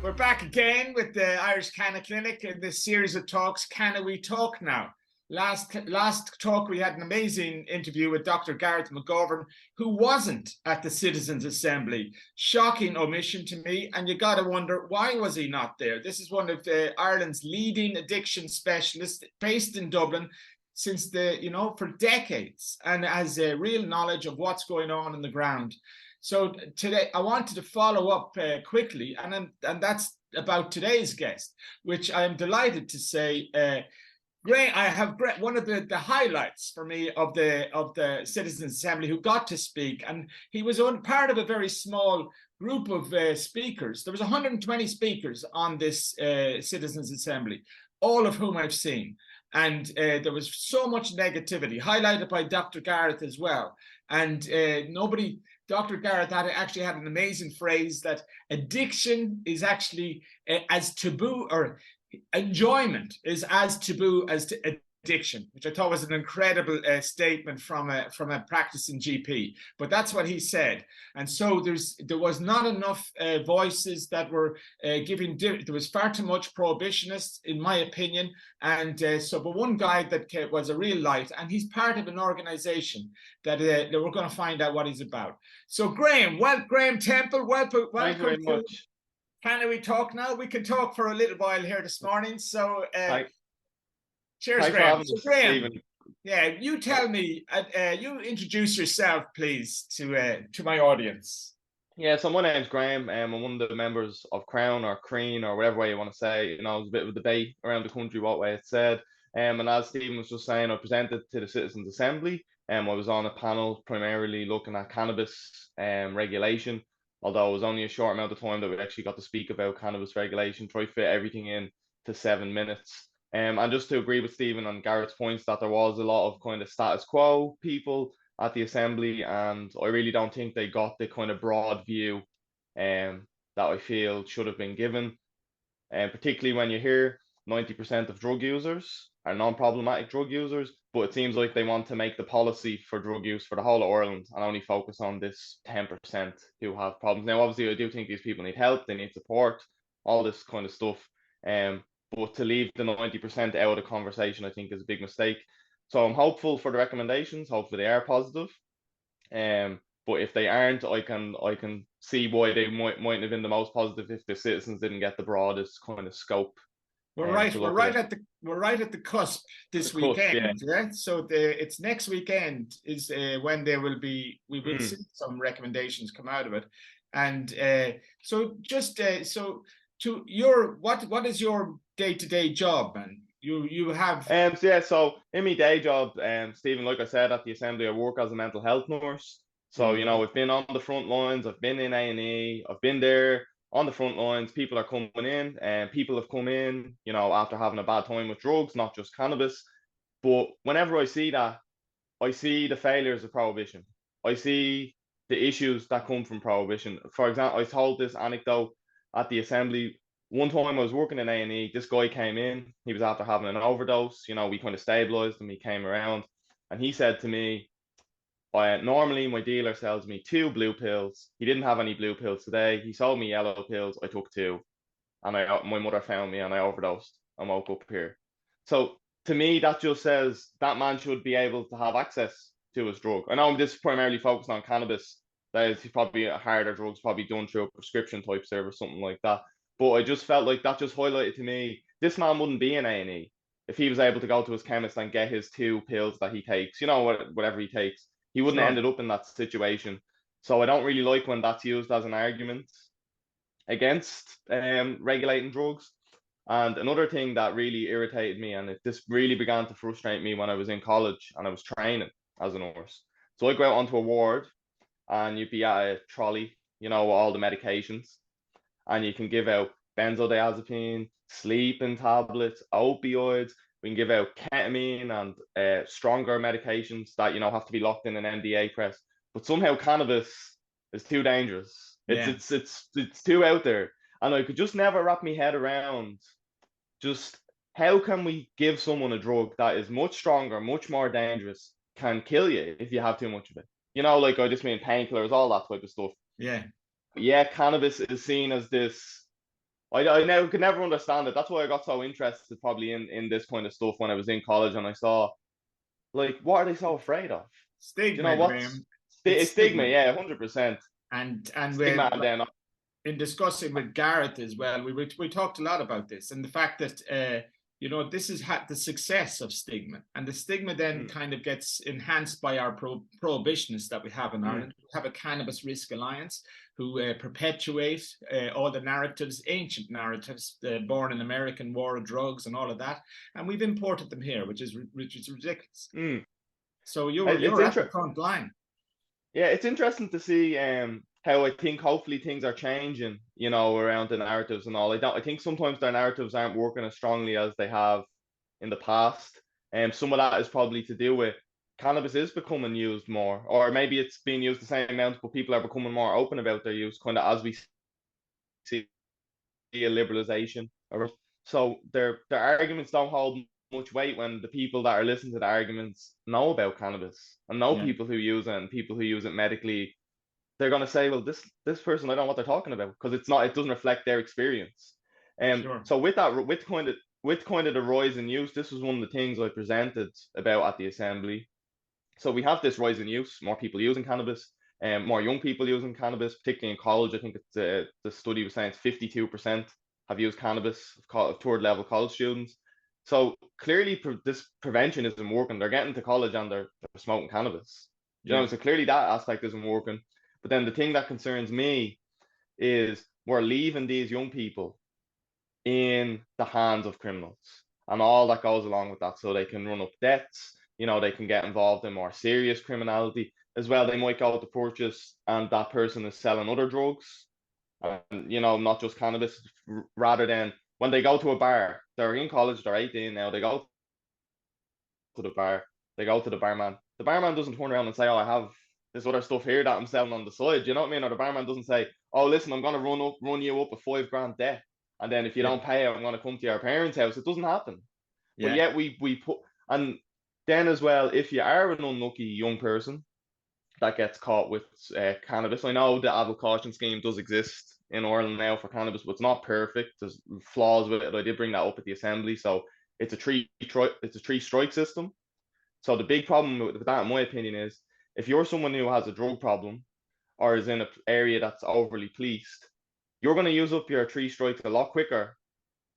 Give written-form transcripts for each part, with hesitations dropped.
We're back again with the Irish Canna Clinic in this series of talks, Canna We Talk Now. Last talk, we had an amazing interview with Dr. Gareth McGovern, who wasn't at the Citizens' Assembly. Shocking omission to me, and you got to wonder, why was he not there? This is one of Ireland's leading addiction specialists based in Dublin since for decades, and has a real knowledge of what's going on the ground. So today, I wanted to follow up quickly, and that's about today's guest, which I am delighted to say. Crainn, I have one of the highlights for me of the Citizens' Assembly who got to speak, and he was part of a very small group of speakers. There was 120 speakers on this Citizens' Assembly, all of whom I've seen. And there was so much negativity, highlighted by Dr. Gareth as well. And Dr. Gareth actually had an amazing phrase that addiction is actually as taboo, or enjoyment is as taboo as addiction, which I thought was an incredible statement from a practicing GP. But that's what he said. And so there was not enough voices that were giving. There was far too much prohibitionists, in my opinion. And but one guy that was a real light, and he's part of an organization that we're going to find out what he's about. So Graham Temple, welcome. Thank you very much. Can we talk now? We can talk for a little while here this morning. So cheers, Graham. So Graham, you tell me, you introduce yourself, please, to my audience. Yeah, so my name's Graham. I'm one of the members of Crainn or Crainn or whatever way you want to say. There's a bit of a debate around the country what way it's said. And as Stephen was just saying, I presented to the Citizens' Assembly. I was on a panel primarily looking at cannabis regulation, although it was only a short amount of time that we actually got to speak about cannabis regulation, try to fit everything in to 7 minutes. And just to agree with Stephen and Garrett's points that there was a lot of kind of status quo people at the Assembly, and I really don't think they got the kind of broad view that I feel should have been given. And particularly when you hear 90% of drug users are non-problematic drug users, but it seems like they want to make the policy for drug use for the whole of Ireland and only focus on this 10% who have problems. Now, obviously, I do think these people need help, they need support, all this kind of stuff. But to leave the 90% out of the conversation, I think is a big mistake. So I'm hopeful for the recommendations. Hopefully they are positive. But if they aren't, I can see why they mightn't have been the most positive if the citizens didn't get the broadest kind of scope. We're right at the cusp this weekend. Yeah. So it's next weekend is when we will see some recommendations come out of it. And what is your day-to-day job, man? You have so in my day job, Stephen, like I said at the Assembly, I work as a mental health nurse. So I've been on the front lines, I've been in A&E, I've been there on the front lines. People are coming in, and people have come in, after having a bad time with drugs, not just cannabis. But whenever I see that, I see the failures of prohibition. I see the issues that come from prohibition. For example, I told this anecdote at the Assembly. One time I was working in A&E, this guy came in, he was after having an overdose, we kind of stabilized him, he came around, and he said to me, normally my dealer sells me 2 blue pills. He didn't have any blue pills today. He sold me yellow pills. I took 2, and my mother found me and I overdosed and woke up here. So to me, that just says that man should be able to have access to his drug. I know this is primarily focused on cannabis. That is probably a harder drugs, probably done through a prescription type service, something like that. But I just felt like that just highlighted to me, this man wouldn't be in A&E if he was able to go to his chemist and get his 2 pills that he takes, whatever he takes. He wouldn't have ended up in that situation. So I don't really like when that's used as an argument against regulating drugs. And another thing that really irritated me, and this really began to frustrate me when I was in college and I was training as a nurse. So I go out onto a ward and you'd be at a trolley, all the medications, and you can give out benzodiazepine, sleeping tablets, opioids. We can give out ketamine and stronger medications that have to be locked in an NDA press. But somehow cannabis is too dangerous. It's too out there, and I could just never wrap my head around just how can we give someone a drug that is much stronger, much more dangerous, can kill you if you have too much of it. I just mean painkillers, all that type of stuff. Yeah. Yeah, cannabis is seen as this I never could never understand it. That's why I got so interested probably in this kind of stuff when I was in college and I saw like what are they so afraid of? Do you know Stigma, what's Graham. It's stigma? stigma. Yeah, 100%. And Stigma, and then in discussing with Gareth as well, we talked a lot about this and the fact that this is the success of stigma, and the stigma then kind of gets enhanced by our prohibitionists that we have in Ireland. We have a Cannabis Risk Alliance who perpetuate all the narratives, ancient narratives, born in American war of drugs and all of that, and we've imported them here, which is ridiculous. So you're at the front line. Yeah, it's interesting to see how I think hopefully things are changing, you know, around the narratives and all. I think sometimes their narratives aren't working as strongly as they have in the past. And some of that is probably to do with cannabis is becoming used more, or maybe it's being used the same amount, but people are becoming more open about their use, kind of as we see a liberalization. So their arguments don't hold much weight when the people that are listening to the arguments know about cannabis and know people who use it and people who use it medically. They're going to say, well, this person, I don't know what they're talking about because it doesn't reflect their experience. So with kind of the rise in use, this was one of the things I presented about at the assembly. So we have this rise in use, more people using cannabis, and more young people using cannabis, particularly in college. I think it's the study was saying 52% have used cannabis of third level college students. So clearly this prevention isn't working. They're getting to college and they're smoking cannabis. You know, so clearly that aspect isn't working. But then the thing that concerns me is we're leaving these young people in the hands of criminals and all that goes along with that. So they can run up debts, you know, they can get involved in more serious criminality as well. They might go to purchase and that person is selling other drugs and, you know, not just cannabis, rather than when they go to a bar, they're in college, they're 18 now, they go to the bar, they go to the barman. The barman doesn't turn around and say, oh, I have this other stuff here that I'm selling on the side. You know what I mean? Or the barman doesn't say, oh, listen, I'm going to run you up a 5 grand debt. And then if you don't pay, I'm going to come to your parents' house. It doesn't happen. But yet we put, and then as well, if you are an unlucky young person that gets caught with cannabis, I know the adult caution scheme does exist in Ireland now for cannabis, but it's not perfect. There's flaws with it. I did bring that up at the assembly. So it's a three strike system. So the big problem with that, in my opinion, is if you're someone who has a drug problem or is in an area that's overly policed, you're going to use up your 3 strikes a lot quicker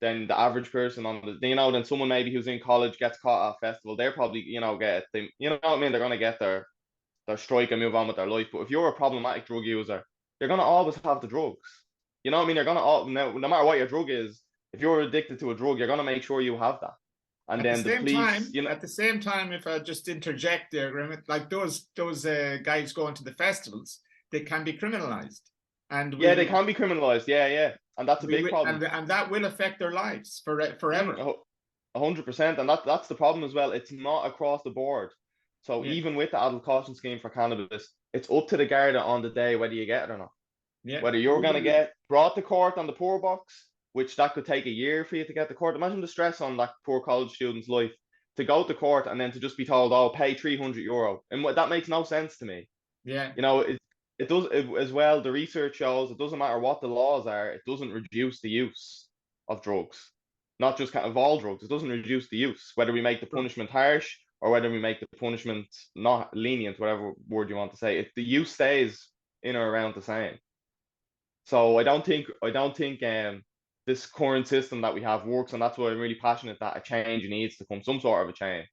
than the average person than someone maybe who's in college gets caught at a festival. They're probably, you know, you know what I mean? They're going to get their strike and move on with their life. But if you're a problematic drug user, you're going to always have the drugs. You know what I mean? You're going to, no matter what your drug is, if you're addicted to a drug, you're going to make sure you have that. And then the police, you know, at the same time, if I just interject there, like those guys going to the festivals, they can be criminalized, and they can be criminalized. Yeah, and that's a big problem, and that will affect their lives forever. 100%, and that's the problem as well. It's not across the board. So even with the adult caution scheme for cannabis, it's up to the Garda on the day whether you get it or not. Whether you're going to get brought to court on the poor box, which that could take a year for you to get to court. Imagine the stress on that poor college student's life to go to court and then to just be told, "Oh, pay €300," and that makes no sense to me. Yeah, you know, it does as well. The research shows it doesn't matter what the laws are; it doesn't reduce the use of drugs, not just kind of all drugs. It doesn't reduce the use, whether we make the punishment harsh or whether we make the punishment not lenient, whatever word you want to say. The use stays in or around the same. So I don't think this current system that we have works, and that's why I'm really passionate that a change needs to come, some sort of a change.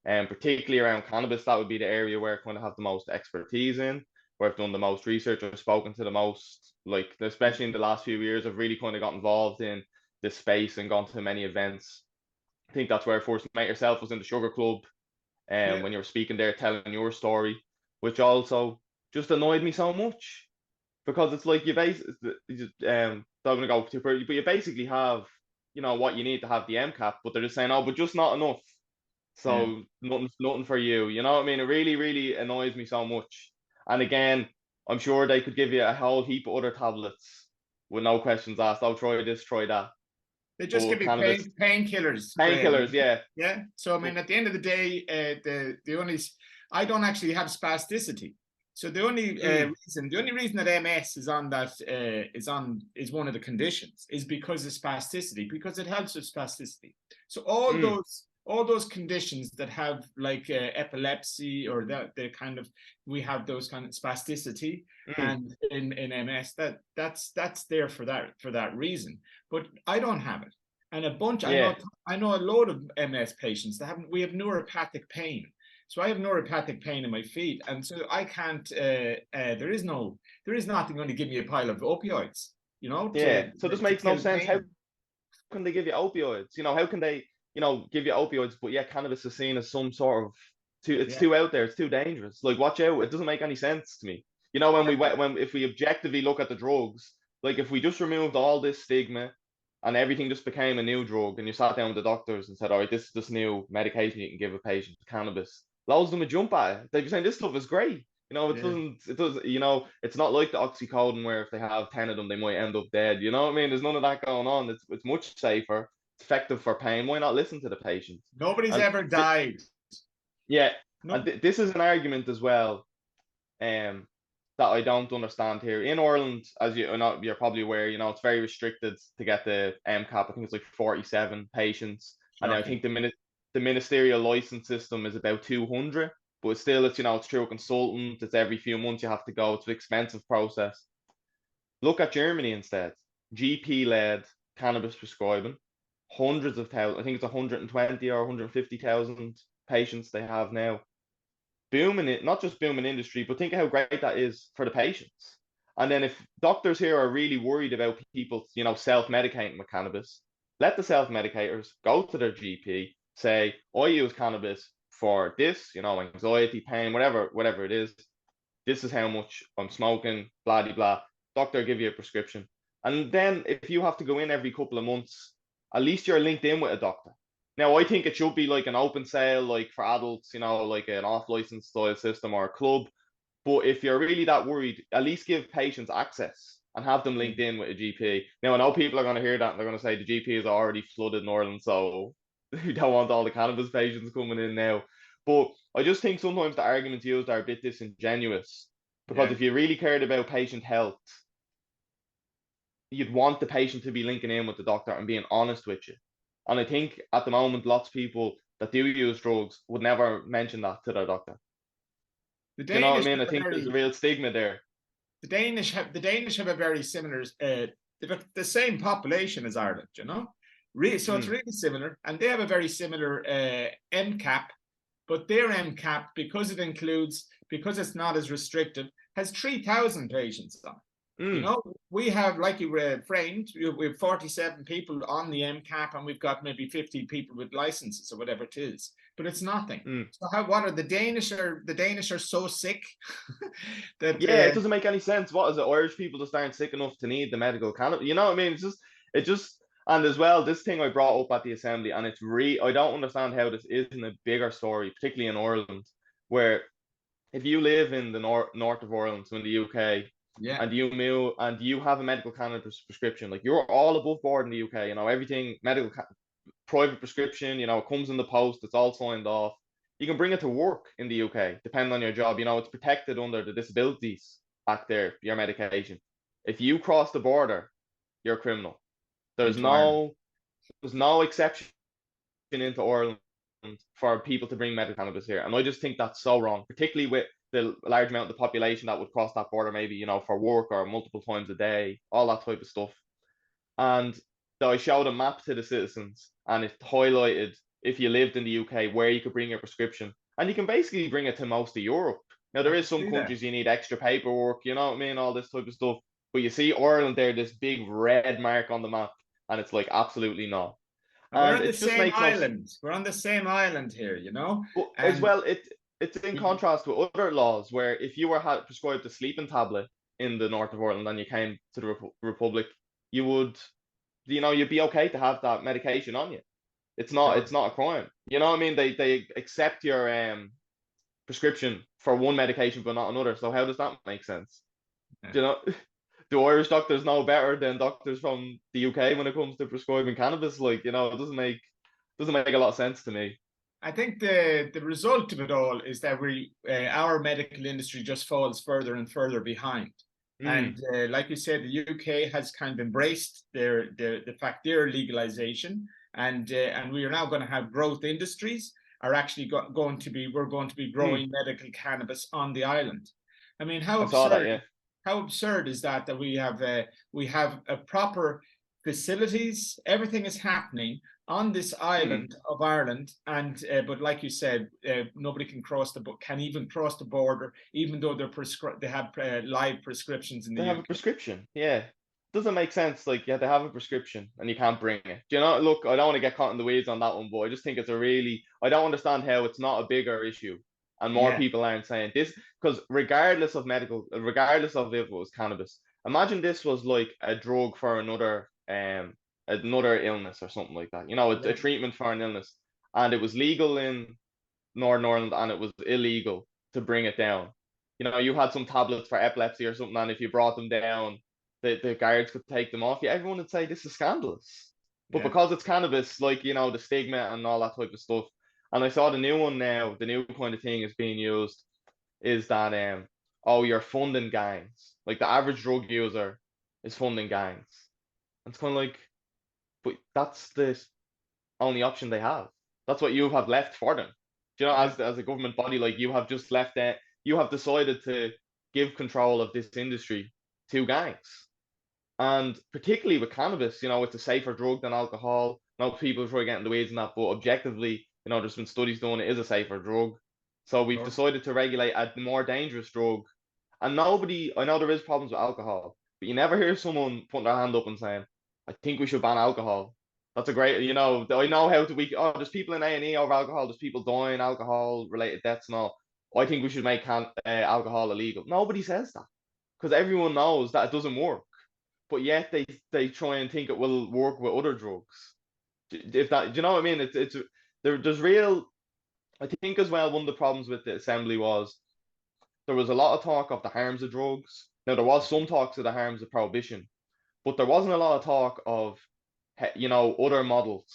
And particularly around cannabis, that would be the area where I kind of have the most expertise in, where I've done the most research, I've spoken to the most, like especially in the last few years, I've really kind of got involved in this space and gone to many events. I think that's where I first met yourself, was in the Sugar Club, and when you were speaking there telling your story, which also just annoyed me so much. Because it's like don't want to go too far, but you basically have, you know, what you need to have the MCAP, but they're just saying, oh, but just not enough. So nothing for you. You know what I mean? It really, really annoys me so much. And again, I'm sure they could give you a whole heap of other tablets with no questions asked. Oh, try this, try that. They just give me painkillers. Painkillers, yeah. Yeah. So I mean, at the end of the day, I don't actually have spasticity. So the only reason that MS is on that is one of the conditions is because of spasticity, because it helps with spasticity. So all those conditions that have like epilepsy or that they kind of we have those kind of spasticity and in MS that's there for that reason. But I don't have it, and a bunch I know a load of MS patients that we have neuropathic pain. So I have neuropathic pain in my feet, and so I can't. There is nothing going to give me a pile of opioids, you know, Yeah. So this to makes no kill sense. How pain. can they give you opioids? How can they, give you opioids, but yeah, cannabis is seen as some sort of it's Yeah, too out there, it's too dangerous. Like, watch out. It doesn't make any sense to me. When if we objectively look at the drugs, like if we just removed all this stigma and everything just became a new drug, and you sat down with the doctors and said, all right, this is this new medication you can give a patient, cannabis, loads of them would jump at it. They'd be saying this stuff is great. yeah. It does, it's not like the oxycodone where if they have 10 of them, they might end up dead. You know what I mean? There's none of that going on. It's much safer. It's effective for pain. Why not listen to the patient? Nobody's And ever died. yeah, and No, this is an argument as well, um, that I don't understand here. In Ireland, as you're probably aware, it's very restricted to get the MCAP. I think it's like 47 patients, and I shocking. think the ministerial license system is about 200. But it's through a consultant. It's every few months you have to go. It's an expensive process. Look at Germany instead. GP-led cannabis prescribing, hundreds of thousands. I think it's 120 or 150,000 patients they have now. Booming it, not just booming industry, but think of how great that is for the patients. And then if doctors here are really worried about people, self-medicating with cannabis, let the self-medicators go to their GP, say, I use cannabis for this, anxiety, pain, whatever it is. This is how much I'm smoking, blah, blah, blah. Doctor give you a prescription. And then if you have to go in every couple of months, at least you're linked in with a doctor. Now, I think it should be like an open sale, like for adults, like an off-license style system or a club. But if you're really that worried, at least give patients access and have them linked in with a GP. Now, I know people are going to hear that and they're going to say the GP is already flooded in Ireland, so we don't want all the cannabis patients coming in now. But I just think sometimes the arguments used are a bit disingenuous, because Yeah. if you really cared about patient health, you'd want the patient to be linking in with the doctor and being honest with you. And I think at the moment, lots of people that do use drugs would never mention that to their doctor. The Do you know what I Danish mean? I have a think there's a very real stigma there. the Danish have a very similar they've got the same population as Ireland, you know? So it's Mm, really similar, and they have a very similar MCAP, but their MCAP, because it's not as restrictive, has 3,000 patients on it. You mm, know, we have, like you were framed, we have 47 people on the MCAP, and we've got maybe 50 people with licenses or whatever it is, but it's nothing. mm. So what are the Danish are so sick that Yeah, it doesn't make any sense. What is it? Irish people just aren't sick enough to need the medical cannabis. You know what I mean? And as well, this thing I brought up at the assembly, and I don't understand how this isn't a bigger story, particularly in Ireland, where if you live in the north of Ireland, so in the UK, yeah. and you move and you have a medical cannabis prescription, like you're all above board in the UK, everything private prescription, it comes in the post, it's all signed off. You can bring it to work in the UK, depending on your job. It's protected under the disabilities act there, your medication. If you cross the border, you're a criminal. There's Into Ireland. no there's no exception into Ireland for people to bring medical cannabis here. And I just think that's so wrong, particularly with the large amount of the population that would cross that border, maybe, for work or multiple times a day, all that type of stuff. And so I showed a map to the citizens, and it highlighted if you lived in the UK where you could bring your prescription. And you can basically bring it to most of Europe. Now, I there can is some see that. countries you need extra paperwork, you know what I mean? All this type of stuff. But you see Ireland there, this big red mark on the map, and it's like absolutely not. And we're And on the it just same makes no sense. island. We're on the same island here, you know? But as And well, it's in contrast with other laws where if you were prescribed a sleeping tablet in the north of Ireland and you came to the Republic, you would, you'd be okay to have that medication on you. sure. It's not a crime. You know what I mean? They accept your prescription for one medication but not another. So how does that make sense? Yeah. Do you know? Do Irish doctors know better than doctors from the UK when it comes to prescribing cannabis? Like, it doesn't make a lot of sense to me. I think the result of it all is that our medical industry just falls further and further behind. And like you said, the UK has kind of embraced the fact their legalization, and we are now going to have growth industries are actually going to be we're going to be growing medical cannabis on the island. I mean, I saw that, yeah. how absurd is that we have a proper facilities, everything is happening on this island of Ireland, and but like you said, nobody can even cross the border, even though they have live prescriptions in the They have a UK. prescription, yeah. Doesn't make sense. Like, yeah, they have a prescription and you can't bring it. Do you know? Look, I don't want to get caught in the weeds on that one, but I just think it's I don't understand how it's not a bigger issue and more Yeah, people aren't saying this. Because regardless of if it was cannabis, imagine this was like a drug for another illness or something like that. You know, a yeah, treatment for an illness, and it was legal in Northern Ireland and it was illegal to bring it down. You know, you had some tablets for epilepsy or something, and if you brought them down, the guards could take them off you. Everyone would say this is scandalous. But yeah. because it's cannabis, like, you know, the stigma and all that type of stuff. And I saw the new one now, the new kind of thing is being used is that oh, you're funding gangs. Like the average drug user is funding gangs. And it's kind of like, but that's the only option they have. That's what you have left for them. Do you know, Yeah. as a government body, like you have just left that you have decided to give control of this industry to gangs. And particularly with cannabis, you know, it's a safer drug than alcohol. Now people try getting the weeds in that, but objectively, you know, there's been studies done, it is a safer drug. So we've Sure. decided to regulate a more dangerous drug. And nobody, I know there is problems with alcohol, but you never hear someone putting their hand up and saying, I think we should ban alcohol. That's a great, you know, I know how to, there's people in A&E over alcohol, there's people dying, alcohol related deaths and all. I think we should make alcohol illegal. Nobody says that because everyone knows that it doesn't work, but yet they try and think it will work with other drugs. If that, do you know what I mean? There's real. I think as well one of the problems with the assembly was there was a lot of talk of the harms of drugs. Now there was some talks of the harms of prohibition, but there wasn't a lot of talk of you know other models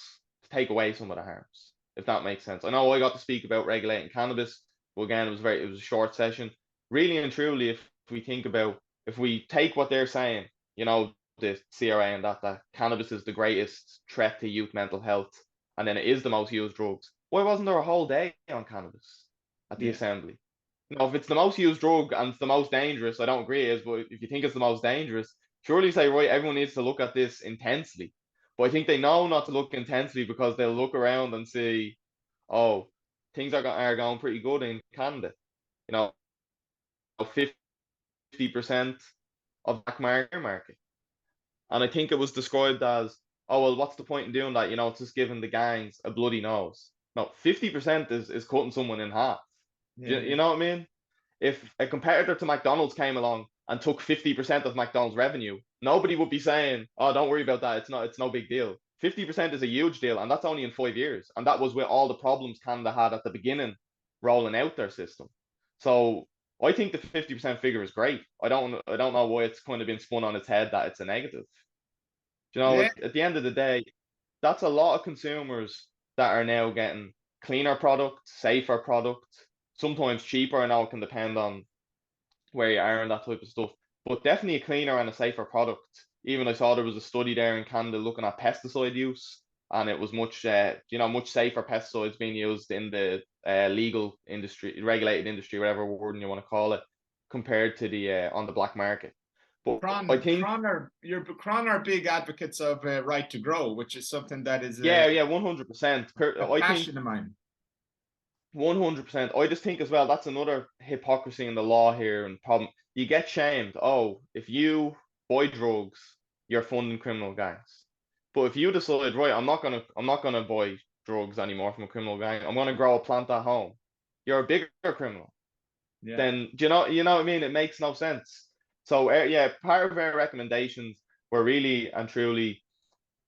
to take away some of the harms. If that makes sense. I know I got to speak about regulating cannabis, but again it was a short session. Really and truly, if we think about if we take what they're saying, you know, the CRA and that cannabis is the greatest threat to youth mental health, and then it is the most used drugs. Why wasn't there a whole day on cannabis at the Yeah. assembly? You know, if it's the most used drug and it's the most dangerous, I don't agree. Is but if you think it's the most dangerous, surely say right, everyone needs to look at this intensely. But I think they know not to look intensely because they'll look around and see, oh, things are going pretty good in Canada. You know, 50% of black market. And I think it was described as, oh, well, what's the point in doing that? You know, it's just giving the gangs a bloody nose. No, 50% is cutting someone in half. Yeah. You know what I mean? If a competitor to McDonald's came along and took 50% of McDonald's revenue, nobody would be saying, oh, don't worry about that. It's no big deal. 50% is a huge deal, and that's only in 5 years. And that was with all the problems Canada had at the beginning rolling out their system. So I think the 50% figure is great. I don't know why it's kind of been spun on its head that it's a negative. You know, Yeah. at the end of the day, that's a lot of consumers that are now getting cleaner product, safer product, sometimes cheaper. I know it can depend on where you are and that type of stuff, but definitely a cleaner and a safer product. Even I saw there was a study there in Canada looking at pesticide use, and it was much safer pesticides being used in the legal industry, regulated industry, whatever wording you want to call it, compared to the on the black market. But I think Crainn are big advocates of right to grow, which is something that is yeah, 100%. a I think passion of mine. 100%. I just think as well that's another hypocrisy in the law here and problem. You get shamed. Oh, if you buy drugs, you're funding criminal gangs. But if you decide, right, I'm not gonna buy drugs anymore from a criminal gang. I'm gonna grow a plant at home. You're a bigger criminal. Yeah. Then you know what I mean? It makes no sense. So yeah, part of our recommendations were really and truly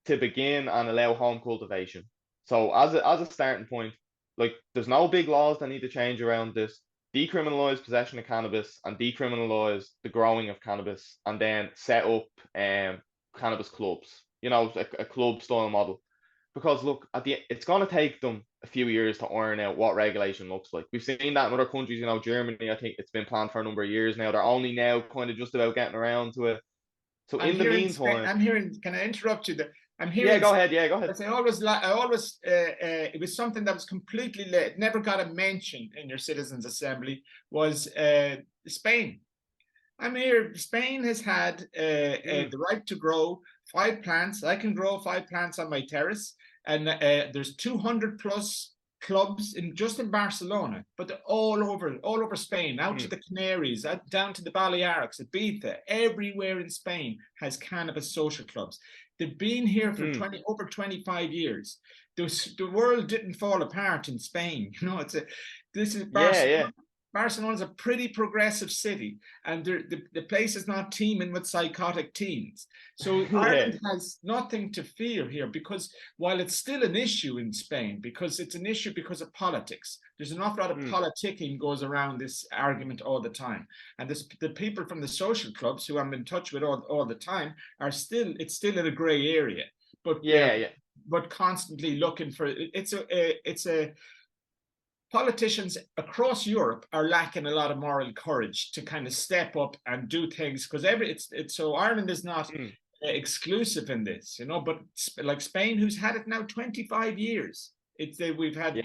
to begin and allow home cultivation. So as a starting point, like there's no big laws that need to change around this. Decriminalize possession of cannabis and decriminalize the growing of cannabis, and then set up cannabis clubs. You know, a club style model. because look, it's going to take them a few years to iron out what regulation looks like. We've seen that in other countries, Germany, I think it's been planned for a number of years now. They're only now kind of just about getting around to it. So in the meantime, I'm hearing. Can I interrupt you? I'm yeah, hearing. go ahead. Yeah, go ahead. It was something that was completely never got a mention in your citizens' assembly. Was Spain? I'm here. Spain has had the right to grow 5 plants. I can grow 5 plants on my terrace, and there's 200 plus clubs just in Barcelona, but they're all over Spain, out to the Canaries, down to the Balearics, Ibiza, everywhere in Spain has cannabis social clubs. They've been here for over 25 years. The world didn't fall apart in Spain. This is Barcelona. Yeah. Barcelona's a pretty progressive city, and the place is not teeming with psychotic teens. So Ireland has nothing to fear here, because while it's still an issue in Spain, because it's an issue because of politics, there's an awful lot of politicking goes around this argument all the time. And the people from the social clubs who I'm in touch with all the time it's still in a gray area, but but constantly looking for it's a politicians across Europe are lacking a lot of moral courage to kind of step up and do things, because so Ireland is not exclusive in this, but like Spain, who's had it now 25 years. We've had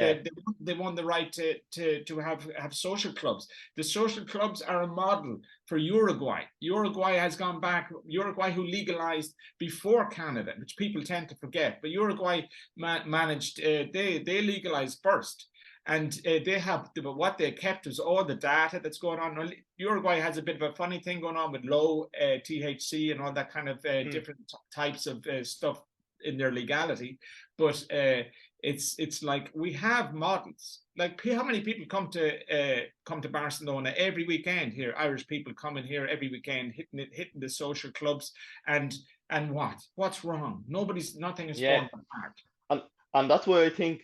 they won the right to have social clubs. The social clubs are a model for Uruguay. Uruguay has gone back. Uruguay, who legalized before Canada, which people tend to forget, but Uruguay managed. They legalized first. And what they kept was all the data that's going on. Uruguay has a bit of a funny thing going on with low THC and all that kind of different types of stuff in their legality. But it's like we have models. Like, how many people come to Barcelona every weekend here? Irish people coming here every weekend, hitting the social clubs, and what's wrong? Nothing is falling apart. And that's why I think,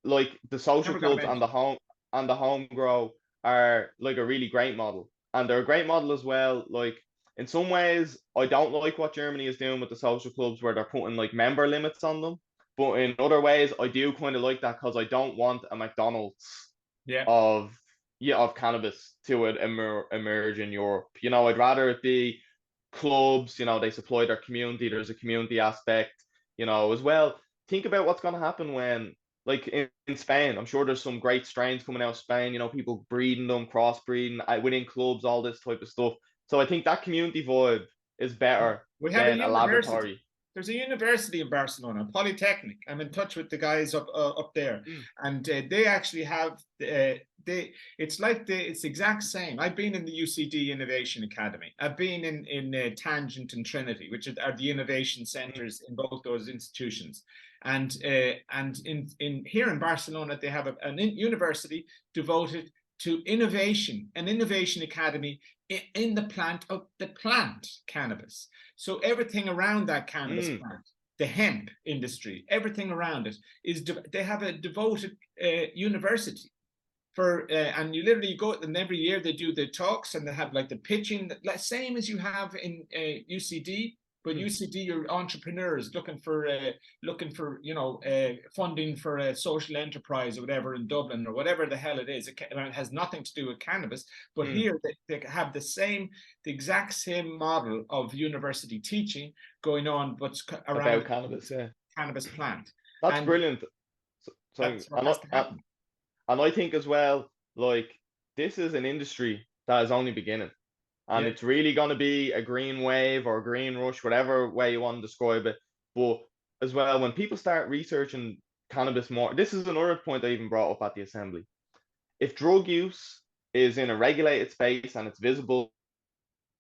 like, the social clubs and the home grow are like a really great model, and they're a great model as well. Like, in some ways, I don't like what Germany is doing with the social clubs, where they're putting like member limits on them, but in other ways I do kind of like that, because I don't want a McDonald's of cannabis to emerge in Europe. I'd rather it be clubs. They supply their community. There's a community aspect, as well. Think about what's going to happen when, like, in Spain, I'm sure there's some great strains coming out of Spain, people breeding them, crossbreeding within clubs, all this type of stuff. So I think that community vibe is better than a laboratory. There's a university in Barcelona, Polytechnic. I'm in touch with the guys up there, and they actually have it's the exact same. I've been in the UCD Innovation Academy. I've been in Tangent and Trinity, which are the innovation centers in both those institutions. And in here in Barcelona, they have an university devoted to innovation, an innovation academy in the plant cannabis. So everything around that cannabis plant, the hemp industry, everything around it they have a devoted university for, and you literally go, and every year they do the talks, and they have like the pitching, same as you have in UCD. But UCD, you're entrepreneurs looking for funding for a social enterprise or whatever in Dublin, or whatever the hell it is. It has nothing to do with cannabis. But here they have the exact same model of university teaching going on, but around about cannabis, cannabis plant. That's brilliant. And I think as well, like, this is an industry that is only beginning. And it's really going to be a green wave or a green rush, whatever way you want to describe it. But as well, when people start researching cannabis more, this is another point I even brought up at the assembly. If drug use is in a regulated space and it's visible,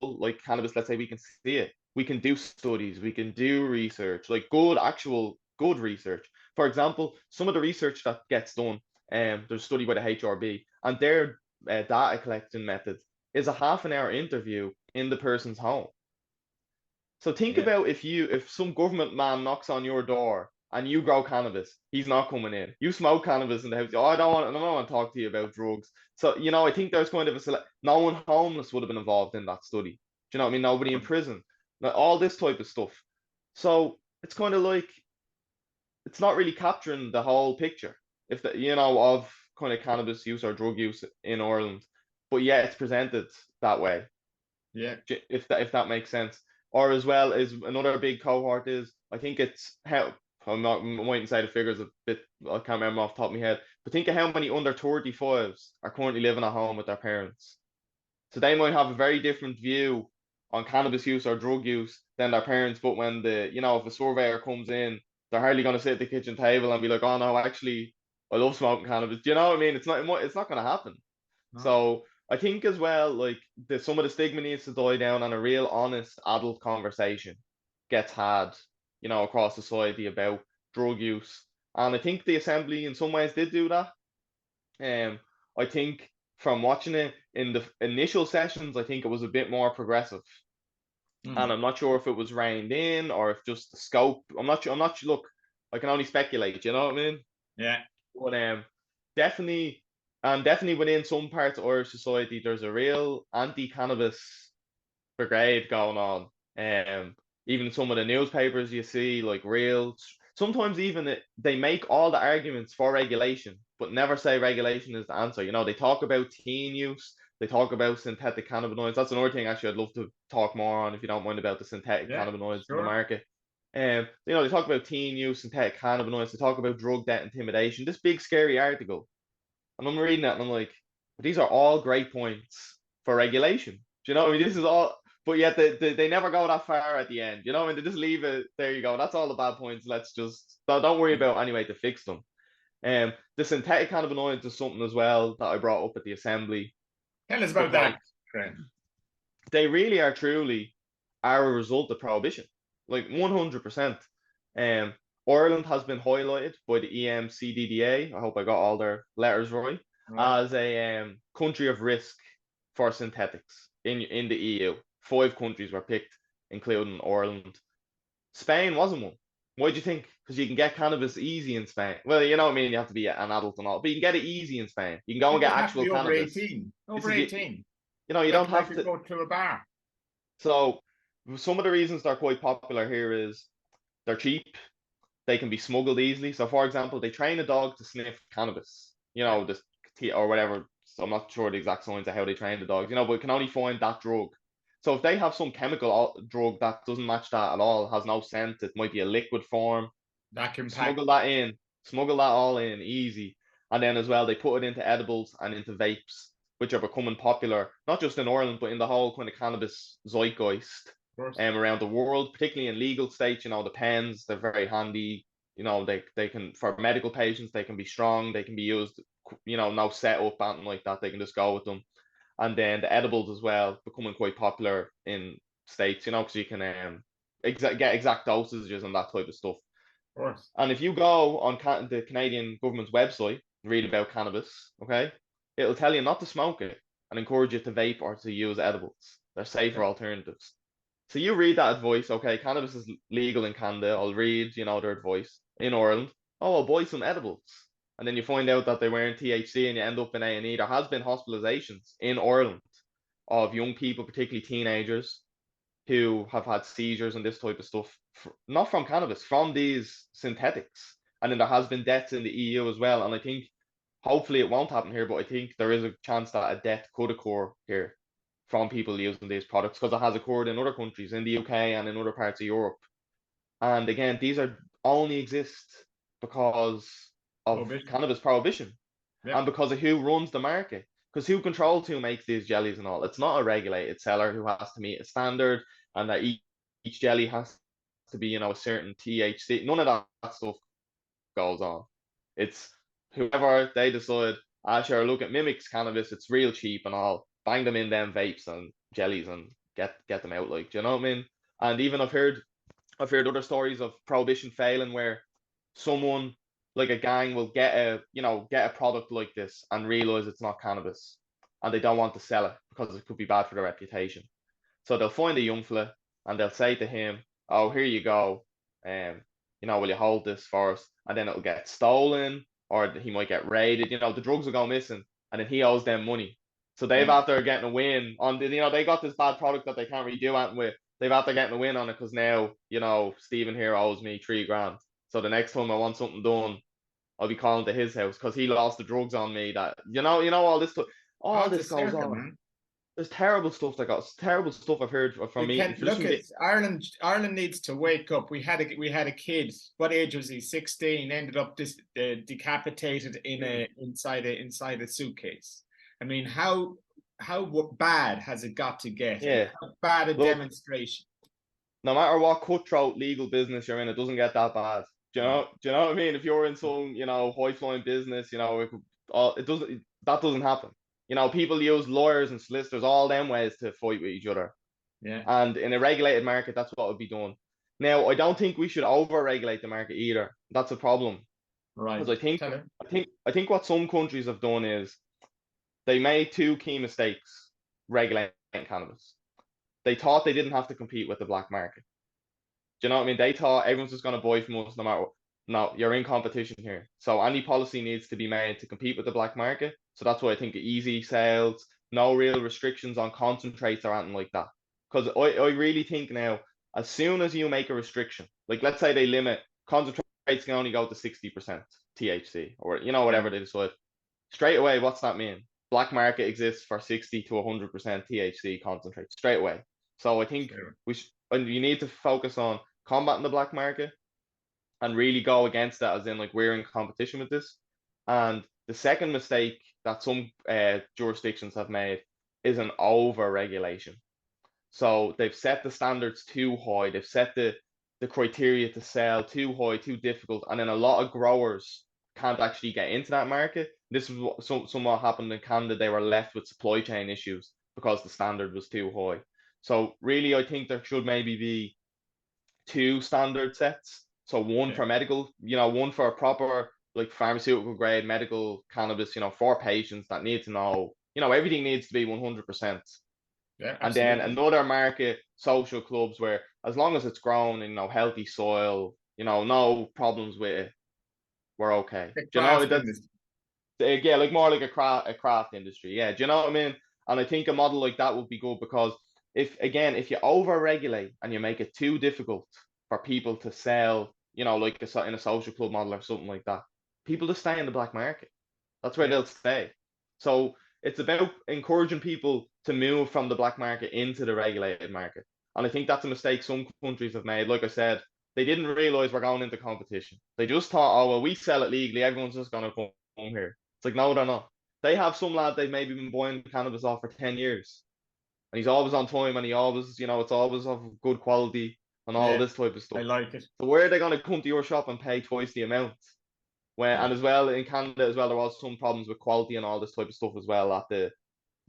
like cannabis, let's say, we can see it. We can do studies, we can do research, like good research. For example, some of the research that gets done, there's a study by the HRB, and their data collection method is a half-an-hour interview in the person's home. So think about if some government man knocks on your door and you grow cannabis, he's not coming in. You smoke cannabis in the house. Oh, I don't want to talk to you about drugs. So I think there's kind of no one homeless would have been involved in that study. Do you know what I mean? Nobody in prison. All this type of stuff. So it's kind of like, it's not really capturing the whole picture, if the, of kind of cannabis use or drug use in Ireland, but yeah, it's presented that way. Yeah. If that makes sense. Or as well as another big cohort is, I think it's how, I mightn't say the figures a bit, I can't remember off the top of my head, but think of how many under 35s are currently living at home with their parents. So they might have a very different view on cannabis use or drug use than their parents. But when if a surveyor comes in, they're hardly going to sit at the kitchen table and be like, "Oh no, actually, I love smoking cannabis." Do you know what I mean? It's not going to happen. No. So I think as well, like some of the stigma needs to die down, and a real honest adult conversation gets had, across society about drug use. And I think the assembly in some ways did do that. I think from watching it in the initial sessions, I think it was a bit more progressive, and Mm. I'm not sure if it was reined in or if just the scope. I'm not sure. I'm not sure. Look, I can only speculate. You know what I mean? Yeah. But definitely, and definitely within some parts of Irish society, there's a real anti-cannabis brigade going on. Even some of the newspapers you see, like real. Sometimes even they make all the arguments for regulation, but never say regulation is the answer. They talk about teen use, they talk about synthetic cannabinoids. That's another thing actually I'd love to talk more on if you don't mind about the synthetic Yeah. cannabinoids in the Sure. market. They talk about teen use, synthetic cannabinoids, they talk about drug debt intimidation. This big scary article, and I'm reading that and I'm like, these are all great points for regulation. Do you know what I mean? This is all, but yet they never go that far at the end. You know what I mean? They just leave it. There you go. That's all the bad points. Let's just don't worry about anyway to fix them. The synthetic cannabinoids is something as well that I brought up at the assembly Tell us about because that, Crainn. they really are truly are a result of prohibition, like 100%. Um, Ireland has been highlighted by the EMCDDA. I hope I got all their letters right, Right. as a country of risk for synthetics in the EU. 5 countries were picked, including Ireland. Spain wasn't one. Why do you think? Because you can get cannabis easy in Spain. Well, you know what I mean. You have to be an adult and all, but you can get it easy in Spain. You can go You and get just have to actual be over cannabis. 18. This Over is 18. you don't Like have you to. go to a bar. So some of the reasons they're quite popular here is they're cheap. They can be smuggled easily. So, for example, they train a dog to sniff cannabis. Yeah. This or whatever. So I'm not sure the exact science of how they train the dogs. But it can only find that drug. So if they have some chemical drug that doesn't match that at all, has no scent, it might be a liquid form. Vacuum pack. Smuggle that all in easy. And then as well, they put it into edibles and into vapes, which are becoming popular, not just in Ireland, but in the whole kind of cannabis zeitgeist Of course. around the world, particularly in legal states. The pens, they're very handy. They can, for medical patients, they can be strong, they can be used, no setup, anything like that. They can just go with them. And then the edibles as well, becoming quite popular in states, because you can get exact dosages and that type of stuff. Of course. And if you go on the Canadian government's website, read about cannabis, okay, it'll tell you not to smoke it and encourage you to vape or to use edibles. They're Yeah. safer alternatives. So you read that advice, okay, cannabis is legal in Canada. I'll read, their advice in Ireland. Oh, I'll buy some edibles. And then you find out that they weren't THC and you end up in A&E. There has been hospitalizations in Ireland of young people, particularly teenagers, who have had seizures and this type of stuff, not from cannabis, from these synthetics. And then there has been deaths in the EU as well. And I think hopefully it won't happen here, but I think there is a chance that a death could occur here from people using these products because it has occurred in other countries, in the UK and in other parts of Europe. And again, these are only exist because of Prohibition. cannabis prohibition Yeah. and because of who runs the market. Because who controls who makes these jellies and all? It's not a regulated seller who has to meet a standard, and that each jelly has to be, a certain THC. None of that stuff goes on. It's whoever they decide, sure, look, at mimics cannabis, it's real cheap and all. Bang them in them vapes and jellies and get them out. Like, do you know what I mean? And even I've heard other stories of prohibition failing where someone like a gang will get a product like this and realize it's not cannabis and they don't want to sell it because it could be bad for their reputation. So they'll find a young fella and they'll say to him, "Oh, here you go. Will you hold this for us?" And then it'll get stolen or he might get raided. The drugs will go missing and then he owes them money. So they've Yeah. after getting a win on they got this bad product that they can't really do anything with. They've after getting a win on it because now, Stephen here owes me 3 grand. So the next time I want something done, I'll be calling to his house because he lost the drugs on me. That all this stuff, Oh, all it's a this goes circle, on. man. There's terrible stuff that goes, terrible stuff I've heard from We meeting can just look from at the Ireland. Ireland needs to wake up. We had a kid. What age was he? 16. Ended up decapitated inside a suitcase. I mean, how bad has it got to get? And yeah. how bad a Look, demonstration? no matter what cutthroat legal business you're in, it doesn't get that bad. No. Do you know what I mean? If you're in some, high flying business, it doesn't that doesn't happen. People use lawyers and solicitors, all them ways to fight with each other. Yeah. And in a regulated market, that's what would be done. Now, I don't think we should over-regulate the market either. That's a problem. Right. Because Tell her. I think what some countries have done is they made two key mistakes regulating cannabis. They thought they didn't have to compete with the black market. Do you know what I mean? They thought everyone's just going to buy from us no matter what. No, you're in competition here. So any policy needs to be made to compete with the black market. So that's why I think easy sales, no real restrictions on concentrates or anything like that. Because I really think now, as soon as you make a restriction, like let's say they limit concentrates can only go to 60% THC or Yeah. whatever they decide. Straight away, what's that mean? Black market exists for 60 to 100% THC concentrate straight away. So I think Sure. and you need to focus on combating the black market and really go against that, as in like we're in competition with this. And the second mistake that some jurisdictions have made is an over regulation. So they've set the standards too high. They've set the criteria to sell too high, too difficult, and then a lot of growers can't actually get into that market. This is what somewhat happened in Canada. They were left with supply chain issues because the standard was too high. So really, I think there should maybe be two standard sets. So one Yeah. for medical, one for a proper like pharmaceutical grade medical cannabis, for patients that need to know, everything needs to be 100%. Yeah. And then Absolutely. another market, social clubs, where as long as it's grown in healthy soil, no problems with it, we're okay. The Do you know craft that's industry. yeah, like more like a craft industry. Yeah, do you know what I mean? And I think a model like that would be good because if you over regulate and you make it too difficult for people to sell, like in a social club model or something like that, people just stay in the black market. That's where Yeah. they'll stay. So it's about encouraging people to move from the black market into the regulated market. And I think that's a mistake some countries have made. Like I said, they didn't realize we're going into competition. They just thought, oh, well, we sell it legally. Everyone's just going to come here. It's like, no, they're not. They have some lad they've maybe been buying cannabis off for 10 years. And he's always on time and he always, it's always of good quality and all Yeah. this type of I stuff. like it. So where are they going to come to your shop and pay twice the amount? Yeah. And as well in Canada as well, there was some problems with quality and all this type of stuff as well at the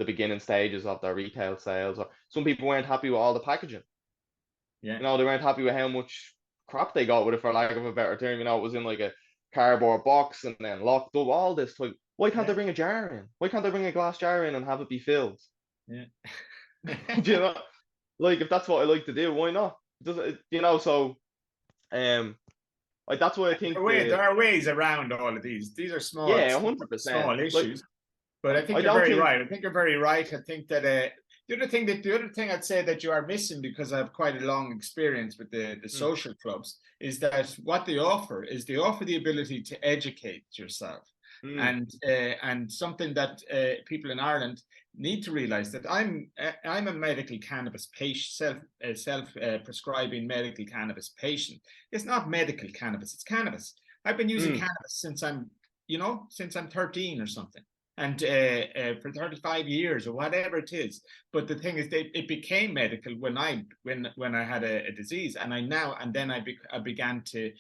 beginning stages of their retail sales. Or some people weren't happy with all the packaging. Yeah. They weren't happy with how much crap they got with it, for lack of a better term. It was in like a cardboard box and then locked up. All this type. Why can't they Yeah. bring a jar in? Why can't they bring a glass jar in and have it be filled? Yeah. Do you know? Like if that's what I like to do, why not? Does it, so like that's why I think There are ways around all of these. These are small, yeah, 100%. small Like issues, but I think I you're don't very think right. I think you're very right. I think that the other thing I'd say that you are missing, because I have quite a long experience with the mm, social clubs, is that what they offer is they offer the ability to educate yourself, mm, and something that people in Ireland need to realize, that I'm a medical cannabis patient, self prescribing medical cannabis patient. It's not medical cannabis; it's cannabis. I've been using mm, cannabis since I'm 13 or something, and for 35 years or whatever it is. But the thing is, it became medical when I had a disease, and I began to,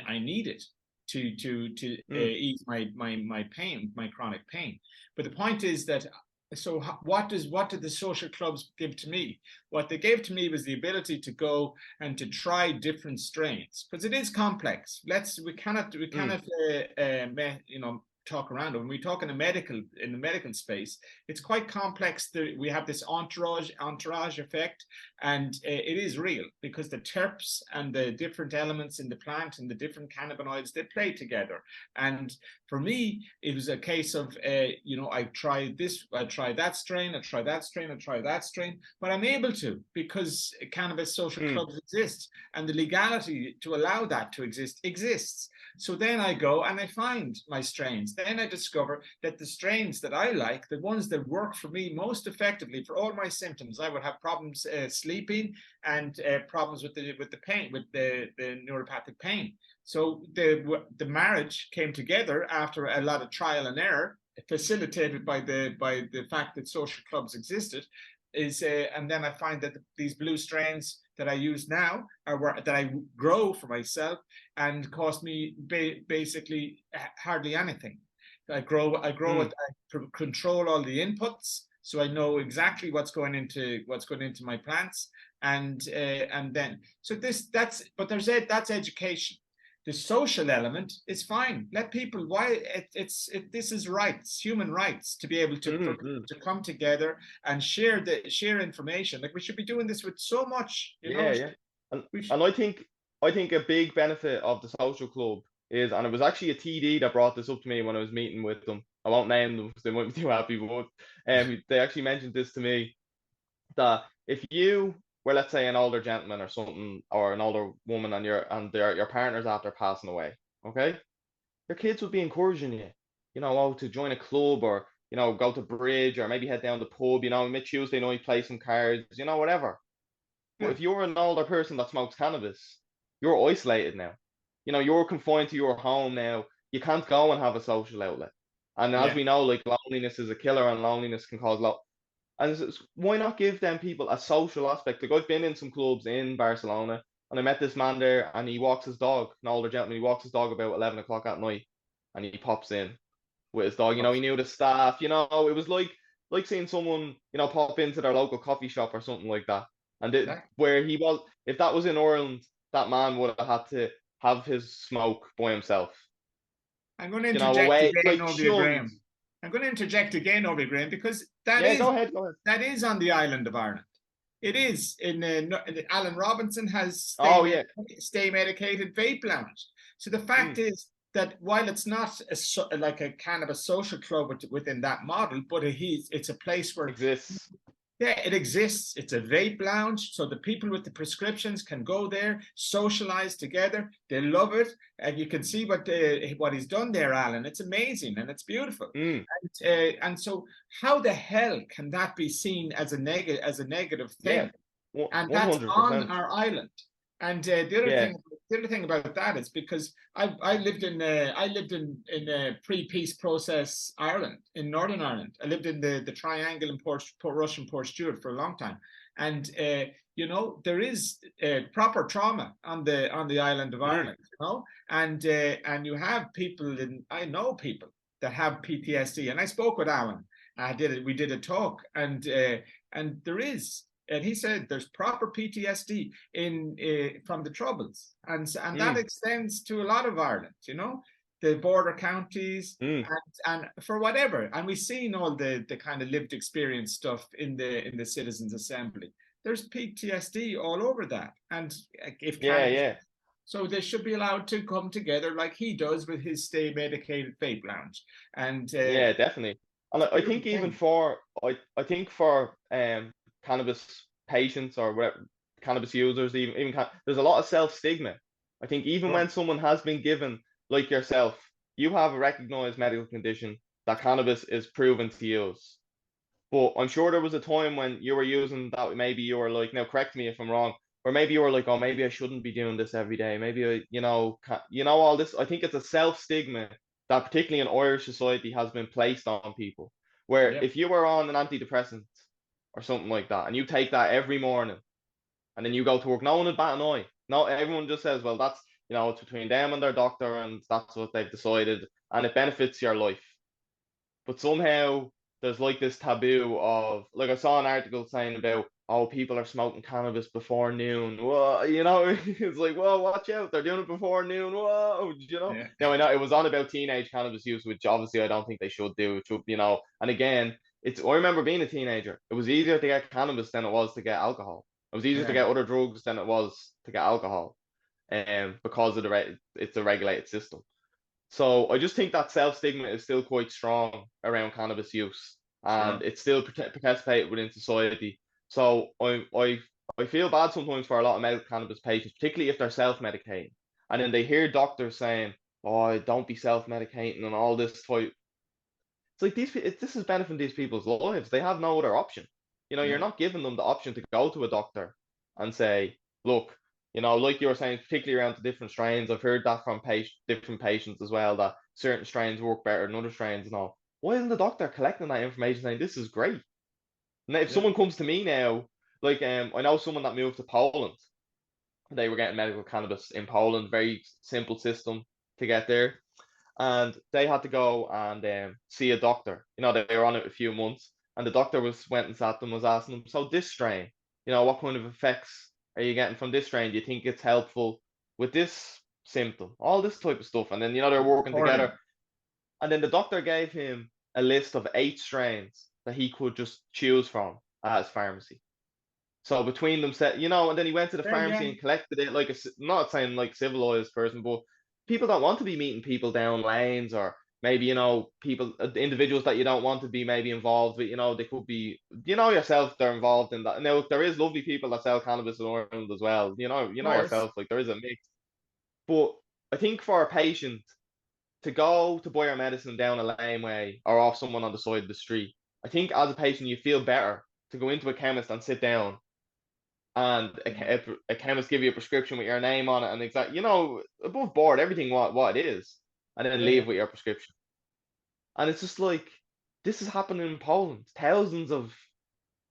I need it to mm, ease my pain, my chronic pain. But the point is that, so what did the social clubs give to me? What they gave to me was the ability to go and to try different strains, because it is complex. We cannot mm, talk around it. When we talk in the medical space, it's quite complex. We have this entourage effect, and it is real because the terps and the different elements in the plant and the different cannabinoids, they play together. And for me, it was a case of I tried this, I tried that strain, I tried that strain, I tried that strain, but I'm able to because cannabis social clubs exist, and the legality to allow that to exist exists. So then I go and I find my strains. Then I discover that the strains that I like, the ones that work for me most effectively for all my symptoms, I would have problems sleeping and problems with the pain, with the neuropathic pain. So the marriage came together after a lot of trial and error, facilitated by the fact that social clubs existed. And then I find that these blue strains that I use now that I grow for myself and cost me basically hardly anything. I grow it. I control all the inputs, so I know exactly what's going into my plants, and then so that's education. The social element is fine. Let people this is rights, human rights, to be able to to come together and share information. Like we should be doing this with so much, Yeah. And I think a big benefit of the social club is, and it was actually a TD that brought this up to me when I was meeting with them. I won't name them because they might be too happy, but they actually mentioned this to me, that if you were, let's say, an older gentleman or something, or an older woman, and your partner's after passing away, okay, your kids would be encouraging you, to join a club, or go to bridge, or maybe head down the pub, maybe Tuesday night play some cards, whatever. But Yeah. if you're an older person that smokes cannabis, you're isolated now. You're confined to your home now. You can't go and have a social outlet. And as Yeah. we know, like, loneliness is a killer, and loneliness can cause and why not give them people a social aspect? Like, I've been in some clubs in Barcelona, and I met this man there, and he walks his dog, an older gentleman. He walks his dog about 11 o'clock at night, and he pops in with his dog. He knew the staff. It was like seeing someone, pop into their local coffee shop or something like that. And where he was, if that was in Ireland, that man would have had to have his smoke by himself. I'm going to interject Away, again, like, Ovia shunned. Graham. I'm going to interject again, Ovia Graham, because Yeah, go ahead. that is on the island of Ireland. It is in Alan Robinson has Oh yeah. stay medicated vape lounge. So the fact is that while it's not like a cannabis social club within that model, but it's a place where Exists. yeah, it exists. It's a vape lounge, so the people with the prescriptions can go there, socialize together. They love it, and you can see what he's done there, Alan. It's amazing and it's beautiful. And so, how the hell can that be seen as a negative thing? Yeah, And that's on 100%. our island. And the other thing about that is because I lived in pre-peace process Ireland, in Northern Ireland. I lived in the Triangle in Port Russian Port Stewart for a long time, and there is proper trauma on the island of Ireland, and you have people I know people that have PTSD, and I spoke with Alan. We did a talk, and there is. And he said there's proper PTSD from the Troubles, and that extends to a lot of Ireland. The border counties, and for whatever. And we've seen all the kind of lived experience stuff in the Citizens Assembly. There's PTSD all over that, and if so they should be allowed to come together like he does with his stay medicated vape lounge. And yeah, definitely. And I think even for I think for cannabis patients, or whatever, cannabis users, even there's a lot of self-stigma. I think even when someone has been given, like yourself, you have a recognized medical condition that cannabis is proven to use. But I'm sure there was a time when you were using that, maybe you were like, now correct me if I'm wrong, or maybe you were like, oh, maybe I shouldn't be doing this every day. Maybe all this. I think it's a self-stigma that particularly in Irish society has been placed on people. Where if you were on an antidepressant or something like that, and you take that every morning, and then you go to work, no one would bat an eye. No, everyone just says, well, that's, it's between them and their doctor, and that's what they've decided, and it benefits your life. But somehow there's like this taboo of, like, I saw an article saying about, oh, people are smoking cannabis before noon. Whoa, you know, it's like, whoa, watch out, they're doing it before noon. Whoa, you know. Yeah, Now I know it was on about teenage cannabis use, which obviously I don't think they should do. It should, you know, and again, it's, I remember being a teenager. It was easier to get cannabis than it was to get alcohol. It was easier to yeah, get other drugs than it was to get alcohol, because of it's a regulated system. So I just think that self stigma is still quite strong around cannabis use, and sure. it's still participated within society. So I feel bad sometimes for a lot of medical cannabis patients, particularly if they're self medicating, and then they hear doctors saying, "Oh, don't be self medicating," and all this type. It's like this is benefiting these people's lives. They have no other option. You know, you're Yeah, not giving them the option to go to a doctor and say, look, you know, like you were saying, particularly around the different strains. I've heard that from different patients as well, that certain strains work better than other strains and all. Why isn't the doctor collecting that information saying this is great? Now, if yeah. someone comes to me now, like I know someone that moved to Poland. They were getting medical cannabis in Poland, very simple system to get there, and they had to go and see a doctor. You know, they were on it a few months, and the doctor was went and sat them, was asking them, so this strain, you know, what kind of effects are you getting from this strain? Do you think it's helpful with this symptom? All this type of stuff. And then, you know, they're working together. Reporting. And then the doctor gave him a list of 8 strains that he could just choose from at his pharmacy. So between them, said, you know, and then he went to the Yeah, pharmacy yeah. and collected it like not saying like civilized person, but people don't want to be meeting people down lanes, or maybe, you know, people, individuals that you don't want to be maybe involved with, you know, they could be, you know, yourself, they're involved in that. Now, there is lovely people that sell cannabis in Ireland as well, Of you know course. yourself, like there is a mix. But I think for a patient to go to buy your medicine down a laneway or off someone on the side of the street, I think as a patient you feel better to go into a chemist and sit down, and Yeah, a chemist give you a prescription with your name on it and exact, you know, above board, everything what it is, and then yeah. leave with your prescription. And it's just like, this is happening in Poland. Thousands of